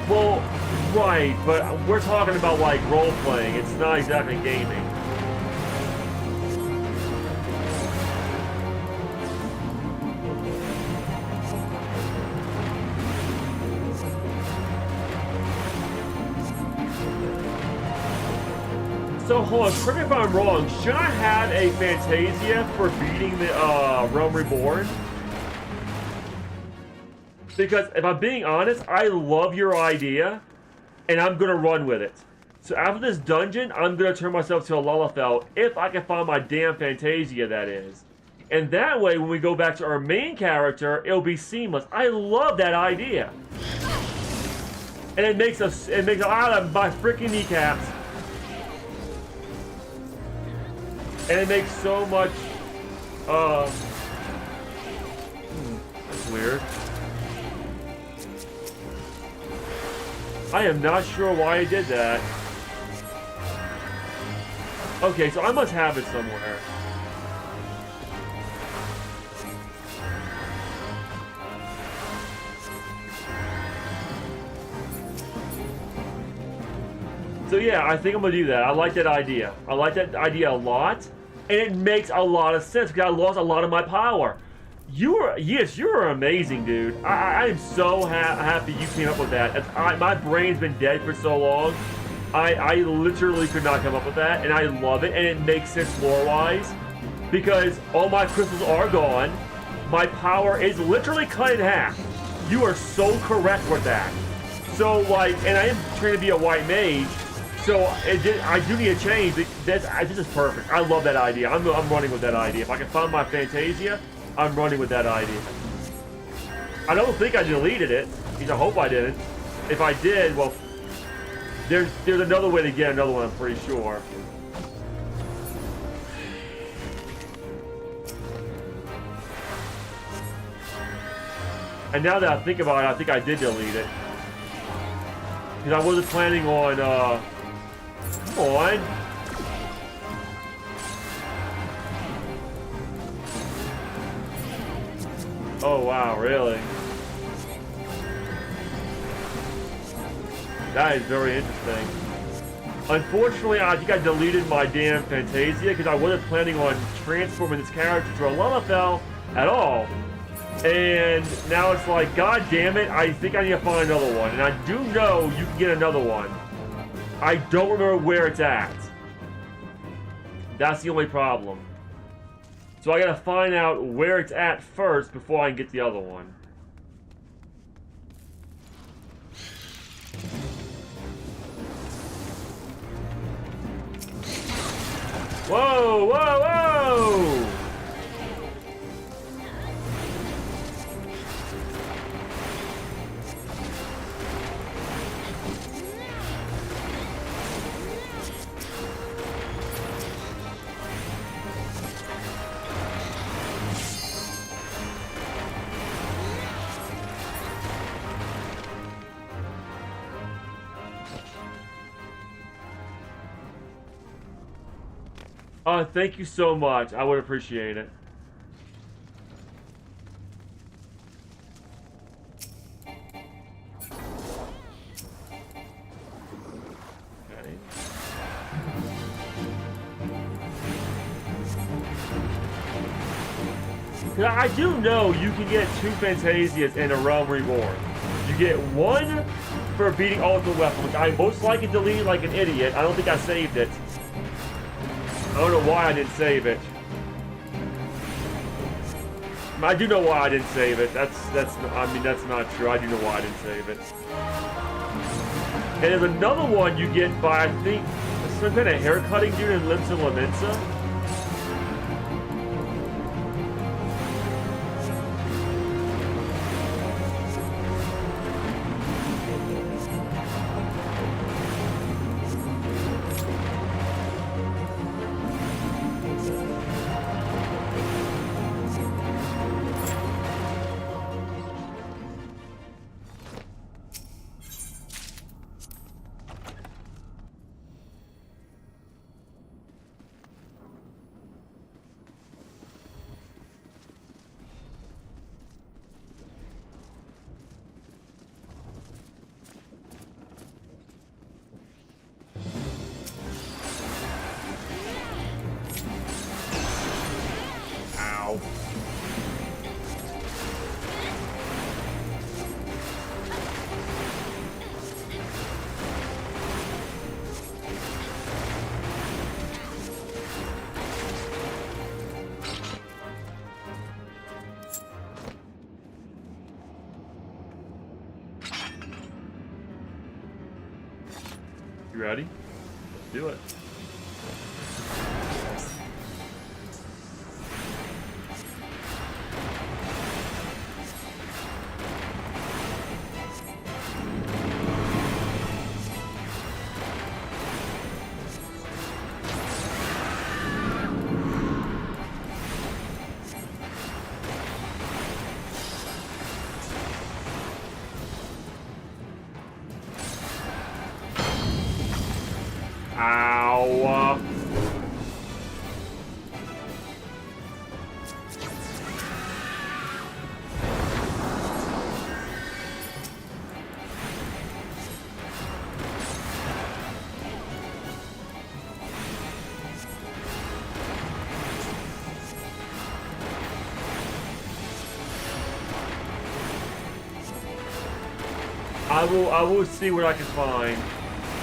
well, right, but we're talking about, like, role-playing. It's not exactly gaming. So, hold on, correct me if I'm wrong. Should I have a Fantasia for beating the Realm Reborn? Because if I'm being honest, I love your idea, and I'm going to run with it. So after this dungeon, I'm going to turn myself to a Lalafell, if I can find my damn Fantasia, that is. And that way, when we go back to our main character, it'll be seamless. I love that idea. And it makes it out of my freaking kneecaps. And it makes so much, that's weird. I am not sure why I did that. Okay, so I must have it somewhere. So yeah, I think I'm gonna do that. I like that idea. I like that idea a lot, and it makes a lot of sense because I lost a lot of my power. Yes, you're amazing, dude. I am so happy you came up with that. My brain's been dead for so long. I literally could not come up with that, and I love it, and it makes sense lore-wise because all my crystals are gone. My power is literally cut in half. You are so correct with that. So, like, and I am trained to be a white mage, so I do need a change. This is perfect. I love that idea. I'm running with that idea. If I can find my Fantasia, I'm running with that idea. I don't think I deleted it. I hope I didn't. If I did, well, there's another way to get another one, I'm pretty sure. And now that I think about it, I think I did delete it. Because I wasn't planning on, come on. Oh, wow, really? That is very interesting. Unfortunately, I think I deleted my damn Fantasia because I wasn't planning on transforming this character to a Lalafell at all. And now it's like, god damn it, I think I need to find another one. And I do know you can get another one. I don't remember where it's at. That's the only problem. So I gotta find out where it's at first before I can get the other one. Whoa, whoa, whoa! Thank you so much. I would appreciate it. Okay. I do know you can get 2 Fantasias in a Realm Reborn. You get 1 for beating all of the weapons, which I most likely deleted like an idiot. I don't think I saved it. I don't know why I didn't save it. I do know why I didn't save it. I mean that's not true. I do know why I didn't save it. And there's another one you get by I think some kind of haircutting dude in Limsa Laminsa. You ready? Let's do it. Ow. I will see what I can find.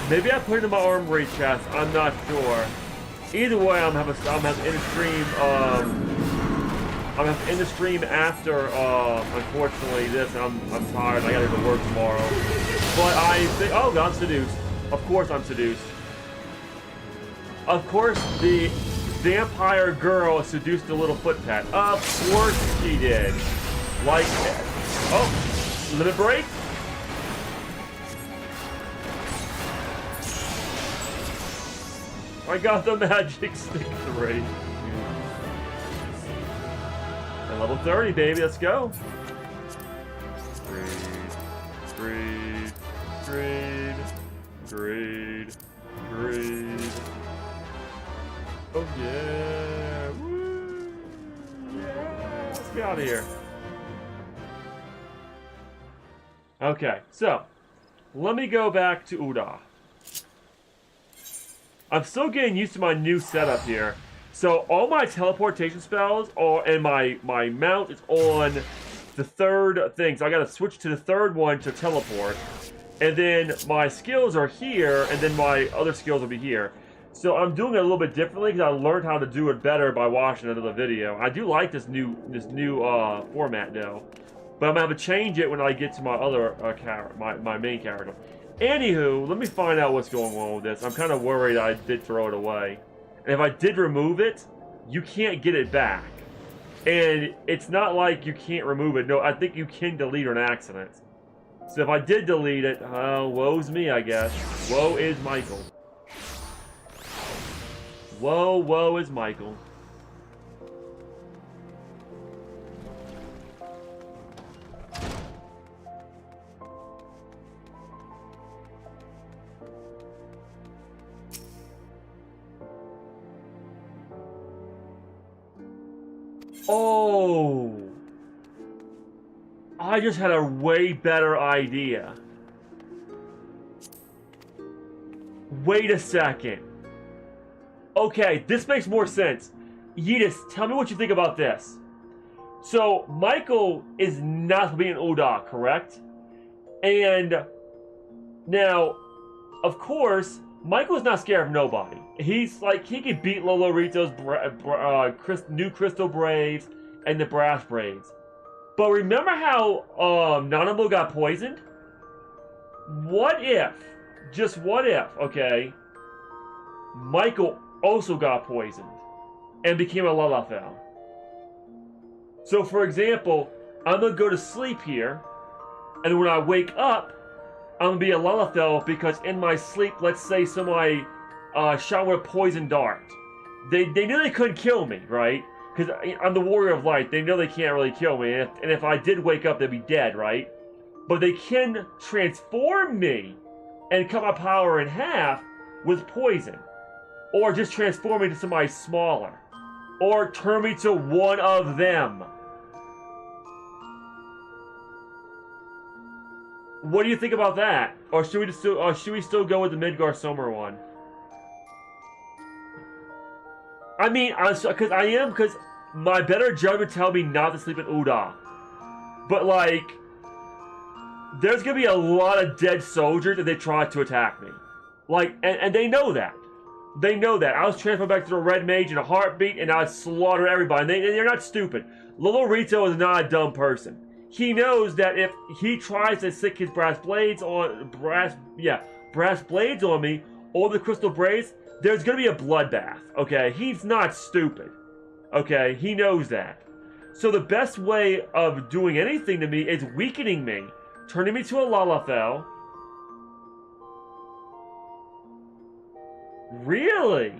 Maybe I put it in my armory chest. I'm not sure. Either way, I'm having in the stream. I'm in the stream after. Unfortunately, this. I'm tired. I gotta go to work tomorrow. But I think. Oh, God, I'm seduced. Of course, I'm seduced. Of course, the vampire girl seduced the little foot pet. Of course she did. Like. Oh, limit break. I got the magic stick 3. And level 30, baby, let's go. Greed. Oh yeah. Woo. Yeah. Let's get out of here. Okay, so let me go back to Uda. I'm still getting used to my new setup here. So all my teleportation spells are, and my mount is on the third thing. So I gotta switch to the third one to teleport. And then my skills are here, and then my other skills will be here. So I'm doing it a little bit differently because I learned how to do it better by watching another video. I do like this new format though, but I'm gonna have to change it when I get to my other my main character. Anywho, let me find out what's going on with this. I'm kind of worried I did throw it away, and if I did remove it, you can't get it back. And it's not like you can't remove it. No, I think you can delete an accident. So if I did delete it, woe's me, I guess. Woe is Michael. Woe is Michael. Oh! I just had a way better idea. Wait a second. Okay, this makes more sense. Yeetus, tell me what you think about this. So, Michael is not being Uda, correct? And now, of course, Michael's not scared of nobody. He's like, he can beat Lolorito's new Crystal Braves and the Brass Braves. But remember how Nanamo got poisoned? What if, just what if, okay, Michael also got poisoned and became a Lalafell? So, for example, I'm going to go to sleep here, and when I wake up, I'm going to be a Lalafell because in my sleep, let's say somebody shot with a poison dart. They knew they couldn't kill me, right? Because I'm the Warrior of Light. They know they can't really kill me. And if I did wake up, they'd be dead, right? But they can transform me and cut my power in half with poison. Or just transform me to somebody smaller. Or turn me to one of them. What do you think about that? Or should we still go with the Midgar Sommer one? I mean, because my better judgment tell me not to sleep in Uda. But like, there's gonna be a lot of dead soldiers if they try to attack me. Like, and they know that. They know that. I was transferred back to the Red Mage in a heartbeat, and I'd slaughter everybody. And they're not stupid. Lolorito is not a dumb person. He knows that if he tries to stick his brass blades on me, or the crystal brace, there's gonna be a bloodbath. Okay, he's not stupid. Okay, he knows that. So the best way of doing anything to me is weakening me, turning me to a Lalafell. Really?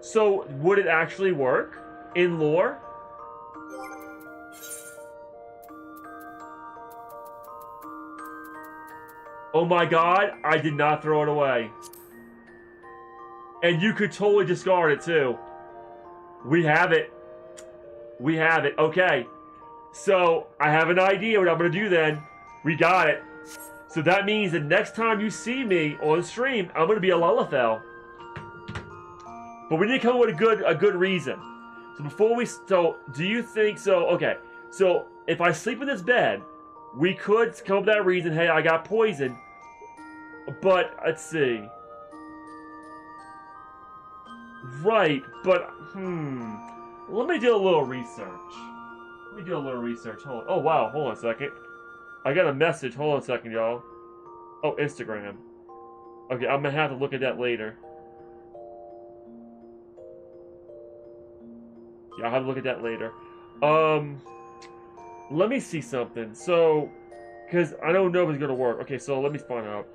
So would it actually work in lore? Oh my god, I did not throw it away. And you could totally discard it too. We have it. We have it. Okay. So, I have an idea what I'm going to do then. We got it. So that means that next time you see me on stream, I'm going to be a Lalafell. But we need to come up with a good reason. So do you think, okay. So, if I sleep in this bed, we could come up with that reason, hey, I got poisoned. But, let's see. Right, but, let me do a little research. Hold on. Oh, wow, hold on a second. I got a message. Hold on a second, y'all. Oh, Instagram. Okay, I'm gonna have to look at that later. Yeah, I'll have to look at that later. Let me see something. So, because I don't know if it's gonna work. Okay, so let me find out.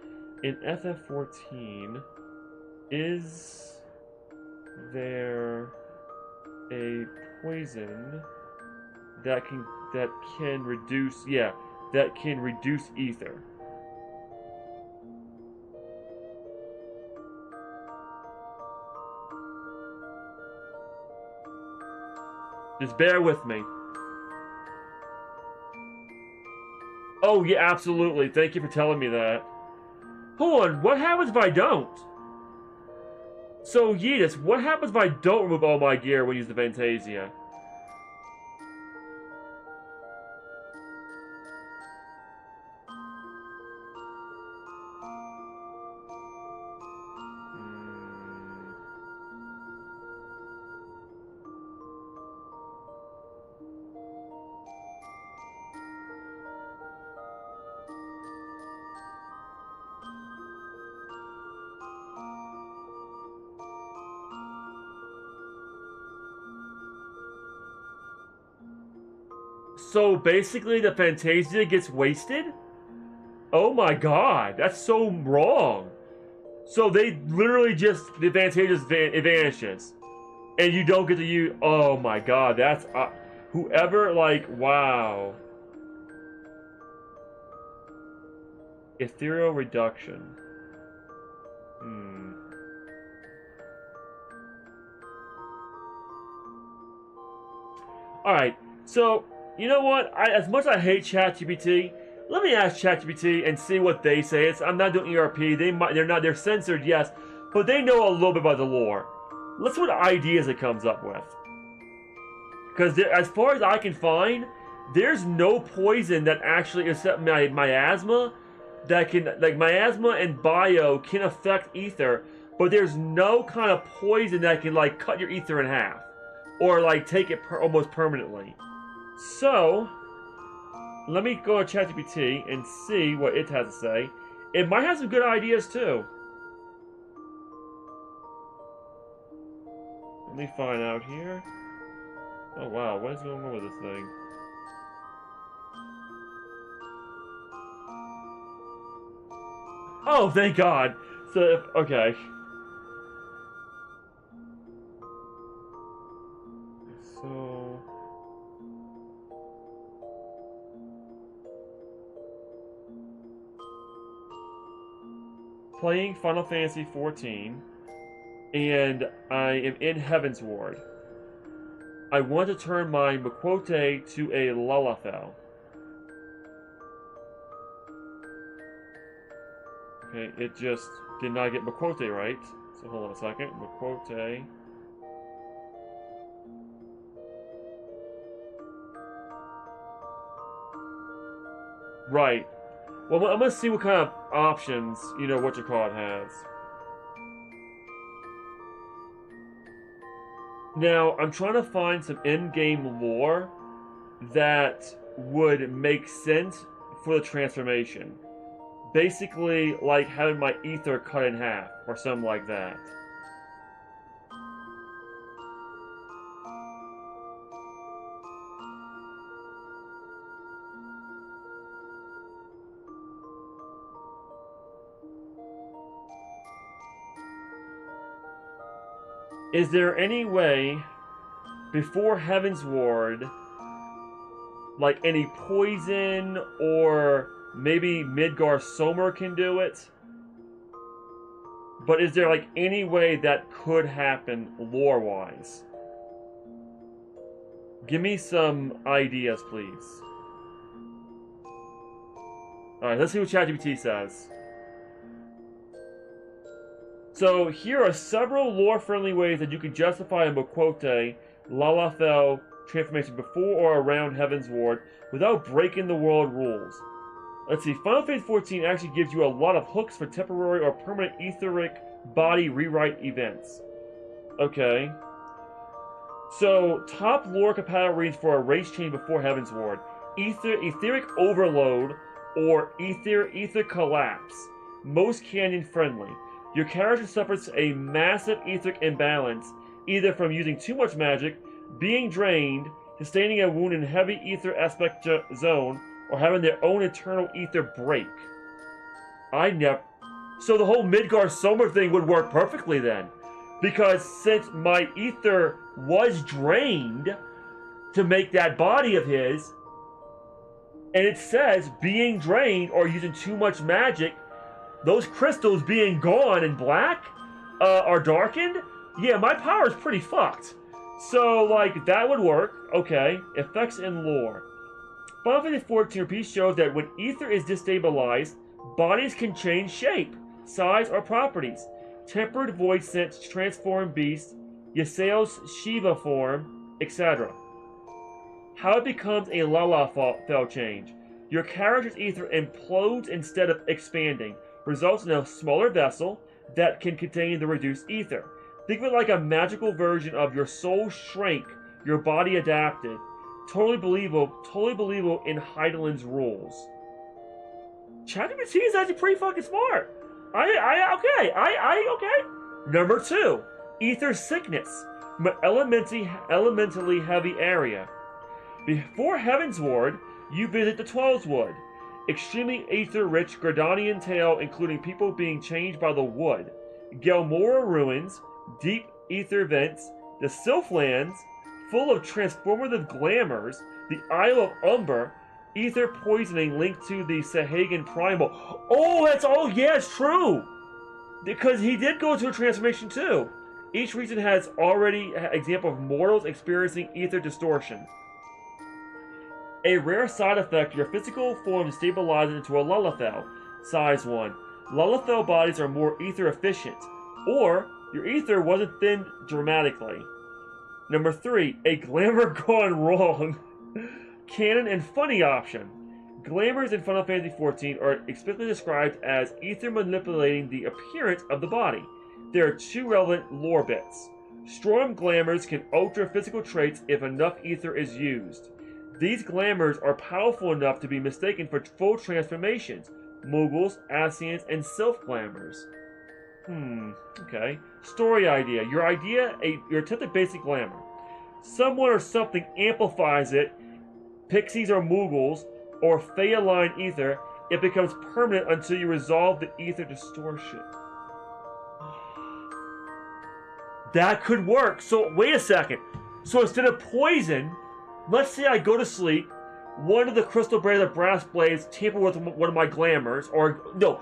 In FF14, is there a poison that can reduce ether? Just bear with me. Oh yeah, absolutely. Thank you for telling me that. Hold on, what happens if I don't? So, Yeetus, what happens if I don't remove all my gear when I use the Fantasia? So basically, the Fantasia gets wasted? Oh my god, that's so wrong. So they literally just, the Fantasia it vanishes. And you don't get to use, oh my god, that's, whoever, like, wow. Ethereal reduction. Alright, so, you know what? As much as I hate ChatGPT, let me ask ChatGPT and see what they say. I'm not doing ERP. They're censored, yes, but they know a little bit about the lore. Let's see what ideas it comes up with. Because as far as I can find, there's no poison that actually, except my miasma, that can, like, miasma and bio can affect ether, but there's no kind of poison that can, like, cut your ether in half. Or, like, take it almost permanently. So, let me go to ChatGPT and see what it has to say. It might have some good ideas, too. Let me find out here. Oh, wow. What is going on with this thing? Oh, thank God. So, okay. So... playing Final Fantasy XIV, and I am in Heaven's Ward. I want to turn my Miquote to a Lalafell. Okay, it just did not get Miquote right. So hold on a second. Miquote. Right. Well, I'm gonna see what kind of options, you know, what your card has. Now, I'm trying to find some in-game lore that would make sense for the transformation. Basically, like having my ether cut in half, or something like that. Is there any way, before Heaven's Ward, like any poison, or maybe Midgar Somer can do it? But is there like any way that could happen lore-wise? Give me some ideas, please. Alright, let's see what ChatGPT says. So, here are several lore-friendly ways that you can justify a Miquote Lalafell transformation before or around Heaven's Ward without breaking the world rules. Let's see, Final Fantasy XIV actually gives you a lot of hooks for temporary or permanent etheric body rewrite events. Okay. So, top lore compatible reads for a race change before Heaven's Ward. Etheric Overload or Ether Collapse. Most canon friendly. Your character suffers a massive etheric imbalance, either from using too much magic, being drained, sustaining a wound in heavy ether aspect zone, or having their own eternal ether break. So the whole Midgar Somer thing would work perfectly then. Because since my ether was drained to make that body of his, and it says being drained or using too much magic, those crystals being gone and black, are darkened, yeah, my power is pretty fucked. So, like, that would work. Okay, effects and lore. Final Fantasy XIV repeat shows that when ether is destabilized, bodies can change shape, size, or properties. Tempered void sense transform beast, Ysael's Shiva form, etc. How it becomes a Lalafell change. Your character's ether implodes instead of expanding, results in a smaller vessel that can contain the reduced ether. Think of it like a magical version of your soul shrank, your body adapted. Totally believable in Heidelin's rules. ChatGPT is actually pretty fucking smart. Okay. Number 2, ether sickness, elementally heavy area. Before Heavensward, you visit the Twelves Wood, extremely ether-rich Gradanian tale including people being changed by the wood, Gelmora ruins, deep ether vents, the Sylphlands, full of transformative glamours, the Isle of Umber, ether poisoning linked to the Sahagan Primal. Oh, yeah, it's true! Because he did go through a transformation too. Each region has already an example of mortals experiencing ether distortion. A rare side effect, your physical form stabilizes into a Lullithel, size 1. Lullithel bodies are more ether efficient, or your ether wasn't thinned dramatically. Number 3, a glamour gone wrong. Canon and funny option. Glamours in Final Fantasy XIV are explicitly described as ether manipulating the appearance of the body. There are 2 relevant lore bits. Storm glamours can alter physical traits if enough ether is used. These glamours are powerful enough to be mistaken for full transformations. Moogles, Ascians, and Sylph glamours. Okay. Story idea. Your attempted basic glamour. Someone or something amplifies it. Pixies or Moogles, or Fey-aligned ether. It becomes permanent until you resolve the ether distortion. That could work. So, wait a second. So instead of poison, let's say I go to sleep, one of the crystal blades or brass blades tamper with one of my glamours, or no,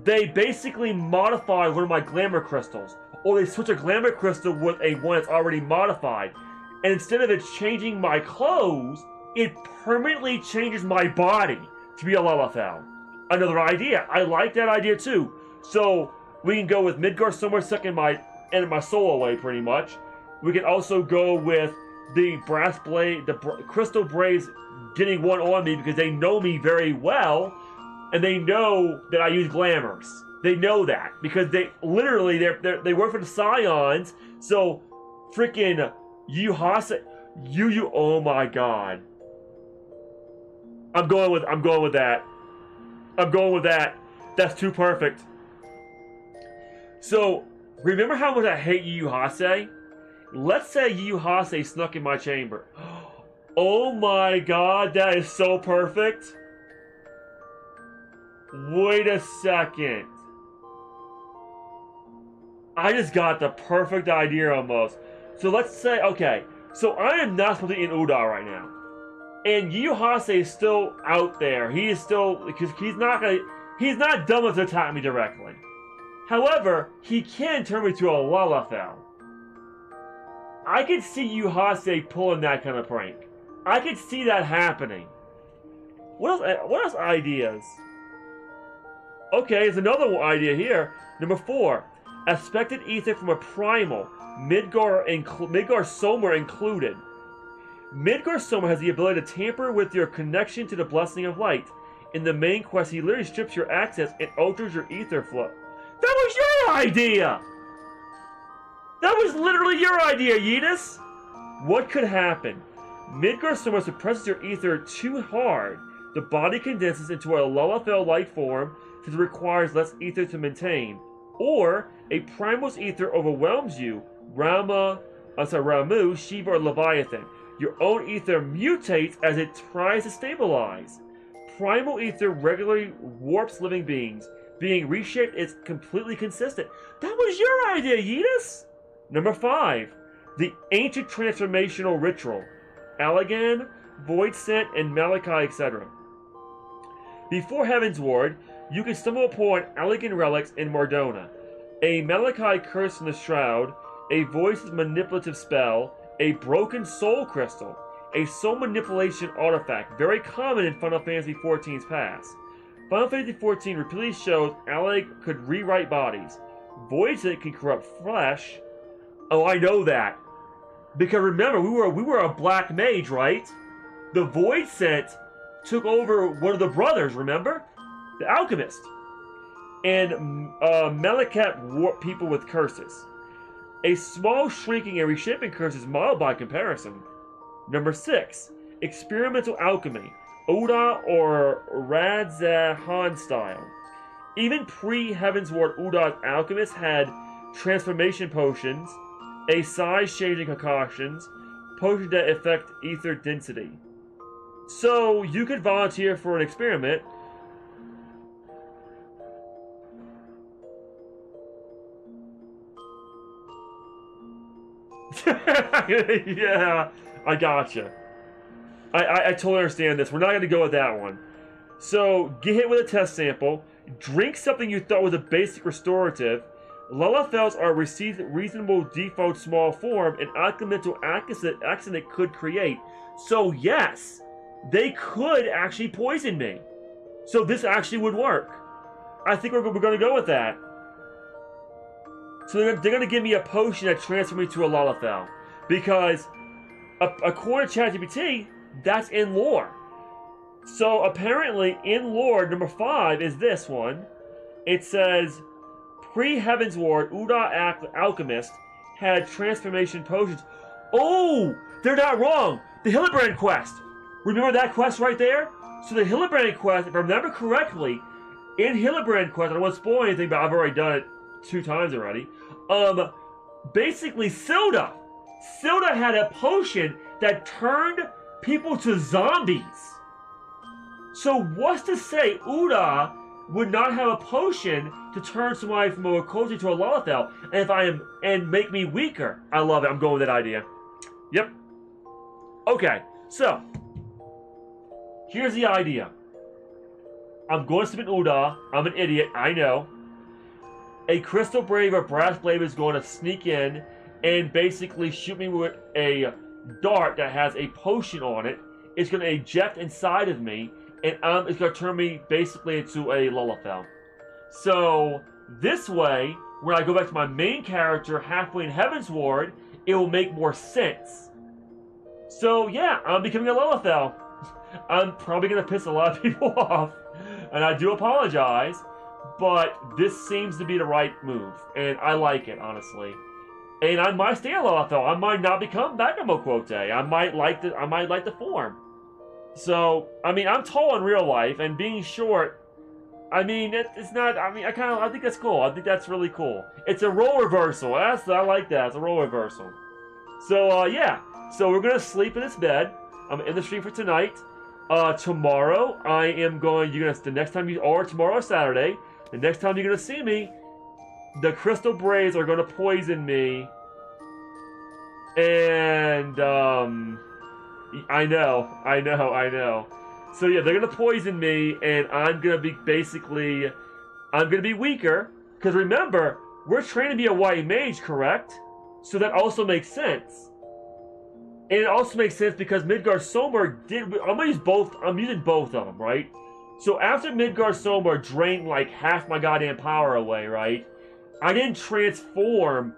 they basically modify one of my glamour crystals, or they switch a glamour crystal with a one that's already modified, and instead of it changing my clothes, it permanently changes my body to be a Lullithel. Another idea. I like that idea too. So we can go with Midgar somewhere sucking my soul away, pretty much. We can also go with the brass blade, the crystal braids getting one on me because they know me very well, and they know that I use glamours. They know that because they literally they work for the Scions. So freaking Yuhasa, oh my god. I'm going with that. I'm going with that. That's too perfect. So remember how much I hate Yuhase? Let's say Yuhase snuck in my chamber. Oh my god, that is so perfect. Wait a second. I just got the perfect idea almost. So let's say, okay, so I am not supposed to be in Uda right now. And Yuhase is still out there. He is still, because he's not dumb enough to attack me directly. However, he can turn me to a Lullithel. I could see Yuhase pulling that kind of prank. I could see that happening. What else ideas? Okay, there's another idea here. Number 4. Expected ether from a primal. Midgar Soma included. Midgar Soma has the ability to tamper with your connection to the Blessing of Light. In the main quest, he literally strips your access and alters your ether flow. That was your idea! That was literally your idea, Yeetus! What could happen? Midgar Soma suppresses your ether too hard. The body condenses into a Lullithel-like form since it requires less ether to maintain. Or, a primal's ether overwhelms you. Ramu, Shiva, or Leviathan. Your own ether mutates as it tries to stabilize. Primal ether regularly warps living beings. Being reshaped is completely consistent. That was your idea, Yeetus! Number 5. The Ancient Transformational Ritual. Allagan, Void Scent, and Malachi, etc. Before Heavensward, you can stumble upon Allagan relics in Mardona. A Malachi curse from the Shroud, a Voice's manipulative spell, a broken soul crystal, a soul manipulation artifact, very common in Final Fantasy XIV's past. Final Fantasy XIV repeatedly shows Allag could rewrite bodies. Void Scent can corrupt flesh. Oh, I know that. Because remember, we were a black mage, right? The Void Scent took over one of the brothers, remember? The alchemist. And Melicat warped people with curses. A small shrinking and reshaping curse is mild by comparison. Number 6. Experimental alchemy. Uda or Radzahan style. Even pre-Heavensward Uda's alchemists had transformation potions, a size-changing concoctions, potions that affect ether density. So you could volunteer for an experiment. Yeah, I gotcha. I totally understand this. We're not going to go with that one. So, get hit with a test sample. Drink something you thought was a basic restorative. Lullafels are received reasonable default small form an accidental accident could create. So, yes, they could actually poison me. So, this actually would work. I think we're going to go with that. So, they're going to give me a potion that transfers me to a Lullafel. Because, according to ChatGPT, that's in lore. So apparently in lore, number 5 is this one. It says, pre-Heaven's Ward, Uda Alchemist had transformation potions. Oh, they're not wrong. The Hillebrand quest. Remember that quest right there? So the Hillebrand quest, if I remember correctly, in Hillebrand quest, I don't want to spoil anything, but I've already done it 2 times already. Basically Silda had a potion that turned people to zombies. So what's to say Uda would not have a potion to turn somebody from a Wakoji to a Lullafel and make me weaker? I love it. I'm going with that idea. Yep. Okay, so here's the idea. I'm going to submit Uda. I'm an idiot, I know. A Crystal Brave or Brass Blade is going to sneak in and basically shoot me with a dart that has a potion on it. It's going to eject inside of me, and it's going to turn me basically into a Lullafel. So this way, when I go back to my main character halfway in Heaven's Ward, it will make more sense. So yeah, I'm becoming a Lullafel. I'm probably going to piss a lot of people off, and I do apologize, but this seems to be the right move, and I like it, honestly. And I might stay a Lullafel. I might not become Bagamoquote. I might like the form. So, I mean, I'm tall in real life, and being short, I mean, it's not. I mean, I think that's cool. I think that's really cool. It's a role reversal. I like that. It's a role reversal. So, yeah. So we're gonna sleep in this bed. I'm in the stream for tonight. Tomorrow I am going. The next time or tomorrow or Saturday, the next time you're gonna see me, the Crystal Braves are gonna poison me. And I know. So yeah, they're gonna poison me, and I'm gonna be weaker. Because remember, we're trained to be a white mage, correct? So that also makes sense. And it also makes sense because Midgard Somber I'm using both of them, right? So after Midgard Somber drained like half my goddamn power away, right? I didn't transform.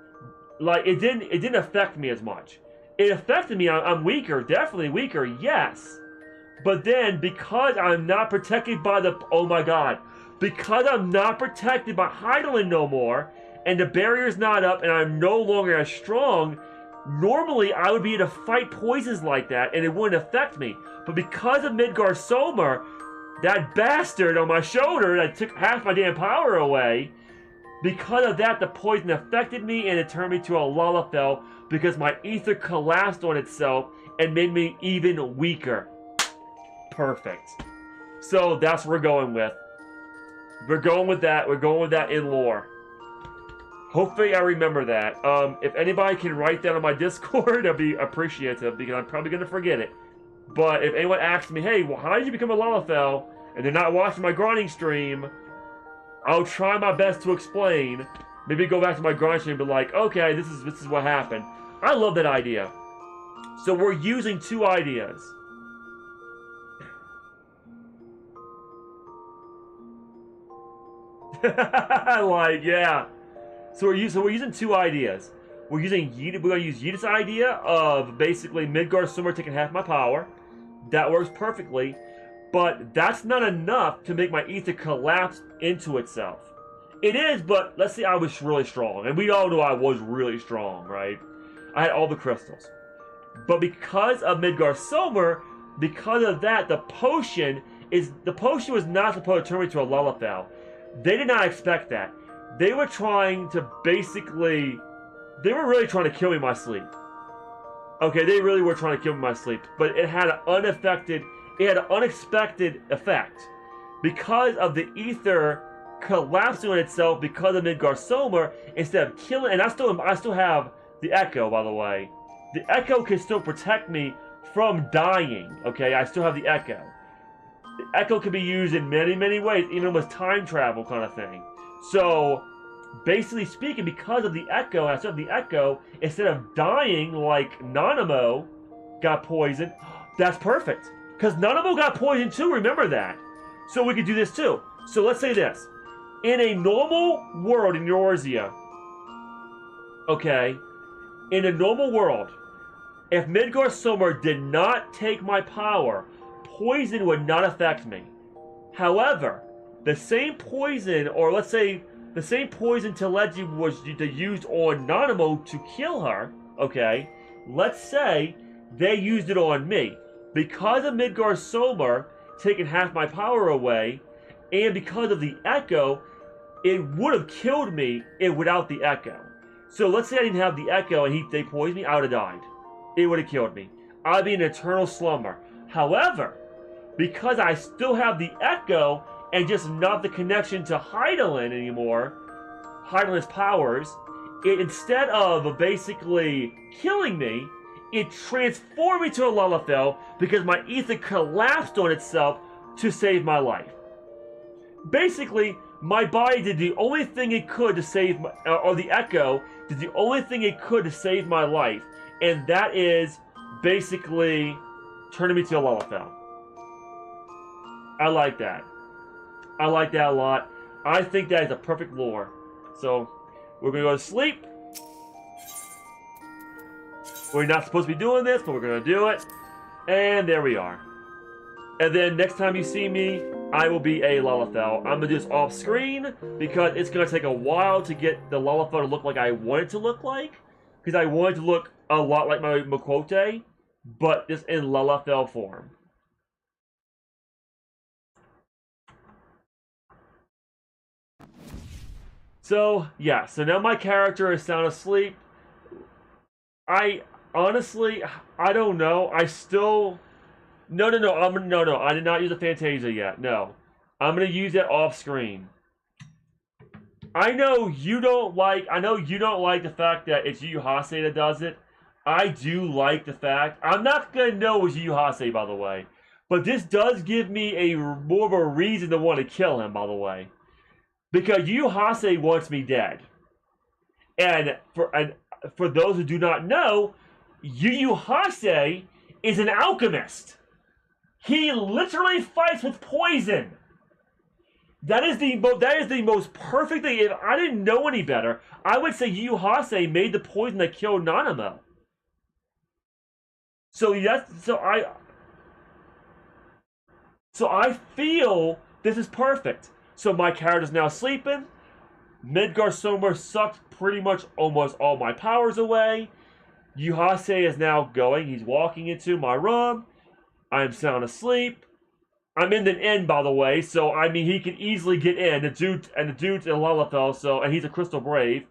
Like it didn't affect me as much. It affected me. I'm weaker, definitely weaker, yes. But then because I'm not protected by because I'm not protected by Heidelin no more, and the barrier's not up, and I'm no longer as strong. Normally, I would be able to fight poisons like that, and it wouldn't affect me. But because of Midgard Somber, that bastard on my shoulder that took half my damn power away, because of that, the poison affected me, and it turned me to a Lullafel because my ether collapsed on itself and made me even weaker. Perfect. So that's what we're going with. We're going with that. We're going with that in lore. Hopefully I remember that. If anybody can write that on my Discord, I'd be appreciative because I'm probably going to forget it. But if anyone asks me, hey, well, how did you become a Lullafel? And they're not watching my grinding stream, I'll try my best to explain. Maybe go back to my grinding stream and be like, okay, this is what happened. I love that idea. So we're using 2 ideas. Like, yeah. So we're using 2 ideas. We're going to use Yita's idea of basically Midgard Somber taking half my power. That works perfectly. But that's not enough to make my ether collapse into itself. It is, but let's say I was really strong. And we all know I was really strong, right? I had all the crystals. But because of Midgard Somber, because of that, the potion was not supposed to turn me to a Lullafel. They did not expect that. They were really trying to kill me in my sleep. Okay, they really were trying to kill me in my sleep, but it had an unexpected effect. Because of the ether collapsing on itself because of Midgard instead of killing, and I still have the Echo, by the way. The Echo can still protect me from dying, okay? I still have the Echo. The Echo can be used in many, many ways, even with time travel kind of thing. So, basically speaking, because of the Echo, I still have the Echo, instead of dying like Nanamo got poisoned, that's perfect. Because Nanamo got poisoned too, remember that. So we could do this too. So let's say this. In a normal world in Eorzea, okay, in a normal world, if Midgard did not take my power, poison would not affect me. However, the same poison, or let's say the same poison Teleji was used on Nanamo to kill her, okay, let's say they used it on me. Because of Midgard taking half my power away, and because of the Echo, it would have killed me without the Echo. So let's say I didn't have the Echo and they poisoned me, I would have died. It would have killed me. I'd be in eternal slumber. However, because I still have the Echo and just not the connection to Hydaelyn anymore, Hydaelyn's powers, instead of basically killing me, it transformed me to a Lalafell because my ether collapsed on itself to save my life. Basically, my body did the only thing it could to save my, or the Echo did the only thing it could to save my life, and that is basically turning me to a Lalafell. I like that. I like that a lot. I think that is a perfect lore. So, we're gonna go to sleep. We're not supposed to be doing this, but we're gonna do it. And there we are. And then next time you see me, I will be a Lalafell. I'm gonna do this off screen because it's gonna take a while to get the Lalafell to look like I want it to look like. Because I want it to look a lot like my Makote, but just in Lalafell form. So, yeah, so now my character is sound asleep. Honestly, I don't know. I still... No, I did not use a Fantasia yet. No. I'm going to use it off screen. I know you don't like the fact that it's Yu Yu Hase that does it. I do like the fact... I'm not going to know it's Yu Yu Hase, by the way. But this does give me more of a reason to want to kill him, by the way. Because Yu Yu Hase wants me dead. And for those who do not know, Yu Yu Hase is an alchemist. He literally fights with poison. That is the most perfect thing. If I didn't know any better, I would say Yu Yu Hase made the poison that killed Nanamo. So I feel this is perfect. So my character's now sleeping. Midgard sucked pretty much almost all my powers away. Yu Yu Hase is now going. He's walking into my room. I'm sound asleep. I'm in the inn, by the way, so I mean he can easily get in. The dude's in Lalafell, and he's a Crystal Brave.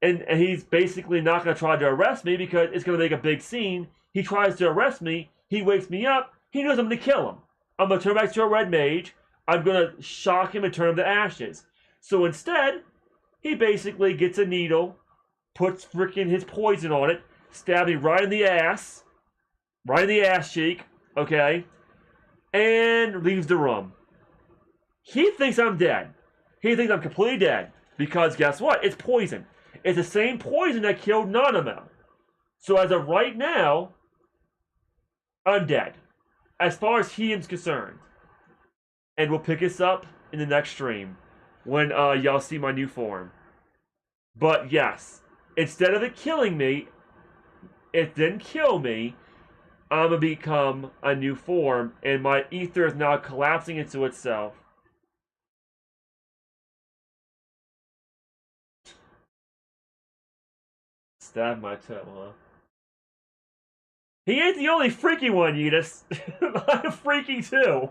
And he's basically not gonna try to arrest me because it's gonna make a big scene. He tries to arrest me, he wakes me up, he knows I'm gonna kill him. I'm gonna turn back to a red mage, I'm gonna shock him and turn him to ashes. So instead, he basically gets a needle, puts freaking his poison on it, stabs me right in the ass cheek, okay, and leaves the room. He thinks I'm dead. He thinks I'm completely dead because guess what? It's poison. It's the same poison that killed Nanamo. So as of right now, I'm dead. As far as he is concerned. And we'll pick this up in the next stream when y'all see my new form. But yes, instead of it killing me, it didn't kill me. I'm gonna become a new form, and my ether is now collapsing into itself. Stab my toe, huh? He ain't the only freaky one, Yudis. I'm freaky too.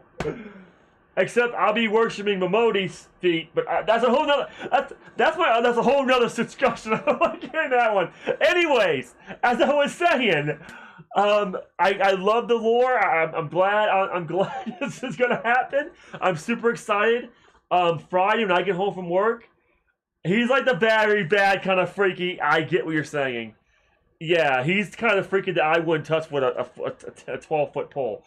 Except I'll be worshiping Momodi's feet, but that's a whole nother. That's a whole nother discussion. I don't want to get in that one. Anyways, as I was saying, I love the lore. I'm glad. I'm glad this is gonna happen. I'm super excited. Friday when I get home from work, he's like the very bad kind of freaky. I get what you're saying. Yeah, he's kind of freaky that I wouldn't touch with a 12-foot pole.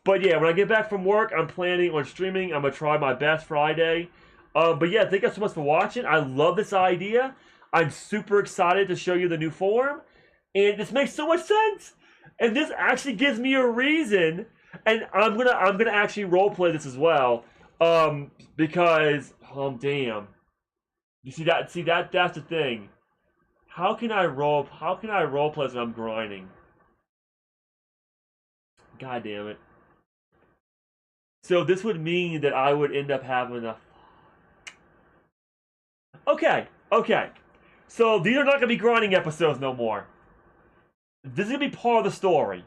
But yeah, when I get back from work, I'm planning on streaming. I'm gonna try my best Friday. But yeah, thank you so much for watching. I love this idea. I'm super excited to show you the new form, and this makes so much sense. And this actually gives me a reason. And I'm gonna actually roleplay this as well. Because damn, you see that? That's the thing. How can I roleplay when I'm grinding? God damn it. So this would mean that I would end up having a... Okay. So these are not going to be grinding episodes no more. This is going to be part of the story.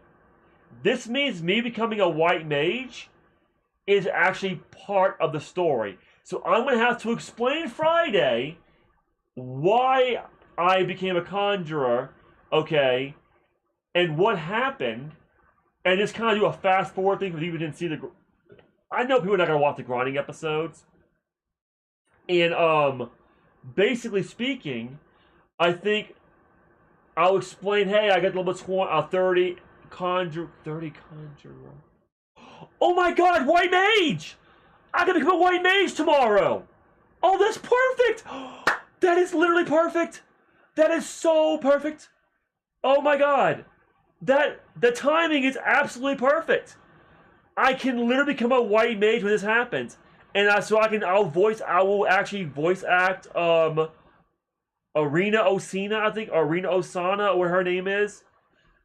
This means me becoming a white mage is actually part of the story. So I'm going to have to explain Friday why I became a conjurer, okay, and what happened, and just kind of do a fast forward thing because you didn't see the... I know people are not going to watch the grinding episodes. And, basically speaking, I think I'll explain, hey, I got level 30 conjurer. Oh my god, white mage! I'm going to become a white mage tomorrow! Oh, that's perfect! That is literally perfect! That is so perfect! Oh my god! The timing is absolutely perfect! I can literally become a white mage when this happens, and I will actually voice act Arena Osina, I think, Arena Osana, or what her name is,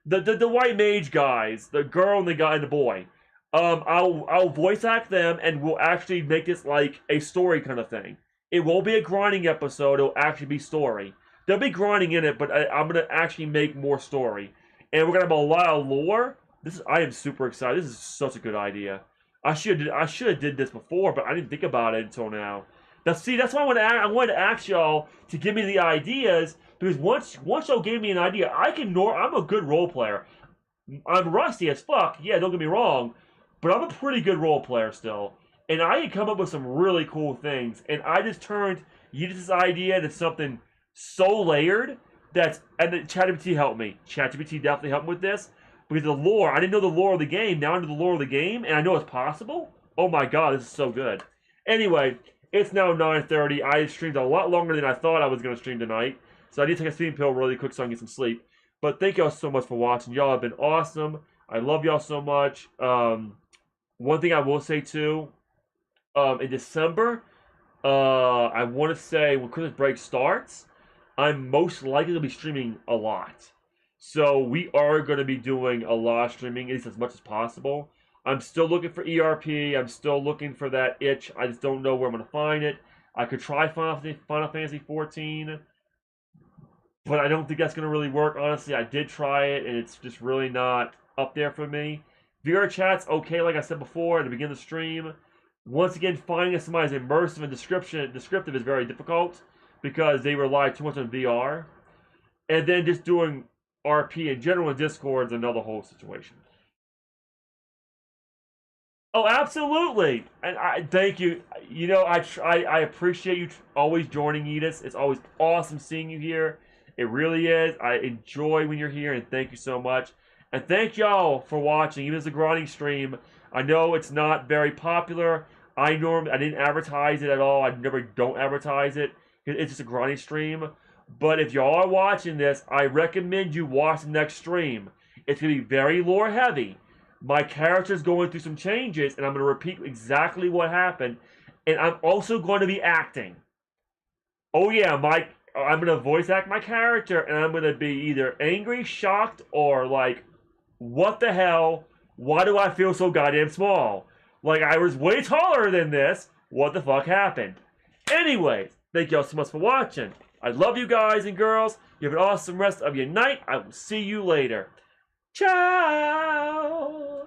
the white mage guys, the girl and the guy and the boy. I'll voice act them, and we'll actually make this like a story kind of thing. It won't be a grinding episode; it'll actually be story. There'll be grinding in it, but I'm gonna actually make more story, and we're gonna have a lot of lore. I am super excited. This is such a good idea. I should have did this before, but I didn't think about it until now. That's why I wanted to ask y'all to give me the ideas, because once y'all gave me an idea, I'm a good role player. I'm rusty as fuck. Yeah, don't get me wrong, but I'm a pretty good role player still, and I can come up with some really cool things. And I just turned Yidis' idea into something so layered and ChatGPT helped me. ChatGPT definitely helped me with this. Because the lore, I didn't know the lore of the game. Now I know the lore of the game, and I know it's possible. Oh my god, this is so good. Anyway, it's now 9:30. I streamed a lot longer than I thought I was going to stream tonight. So I need to take a sleeping pill really quick so I can get some sleep. But thank y'all so much for watching. Y'all have been awesome. I love y'all so much. One thing I will say too, in December, I want to say when Christmas break starts, I'm most likely to be streaming a lot. So we are going to be doing a lot of streaming, at least as much as possible. I'm still looking for ERP. I'm still looking for that itch. I just don't know where I'm going to find it. I could try Final Fantasy 14, but I don't think that's going to really work. Honestly, I did try it, and it's just really not up there for me. VR chat's okay, like I said before at the beginning of the stream. Once again, finding somebody's immersive and descriptive is very difficult because they rely too much on VR. And then just doing RP in general in Discord is another whole situation. Oh, absolutely, and I thank you. You know, I appreciate you always joining, Edith. It's always awesome seeing you here. It really is. I enjoy when you're here, and thank you so much. And thank y'all for watching, even as a grinding stream. I know it's not very popular. I didn't advertise it at all. I never don't advertise it. It's just a grinding stream. But if y'all are watching this, I recommend you watch the next stream. It's going to be very lore heavy. My character's going through some changes, and I'm going to repeat exactly what happened. And I'm also going to be acting. Oh yeah, I'm going to voice act my character, and I'm going to be either angry, shocked, or like, what the hell? Why do I feel so goddamn small? Like, I was way taller than this. What the fuck happened? Anyways, thank y'all so much for watching. I love you guys and girls. You have an awesome rest of your night. I will see you later. Ciao!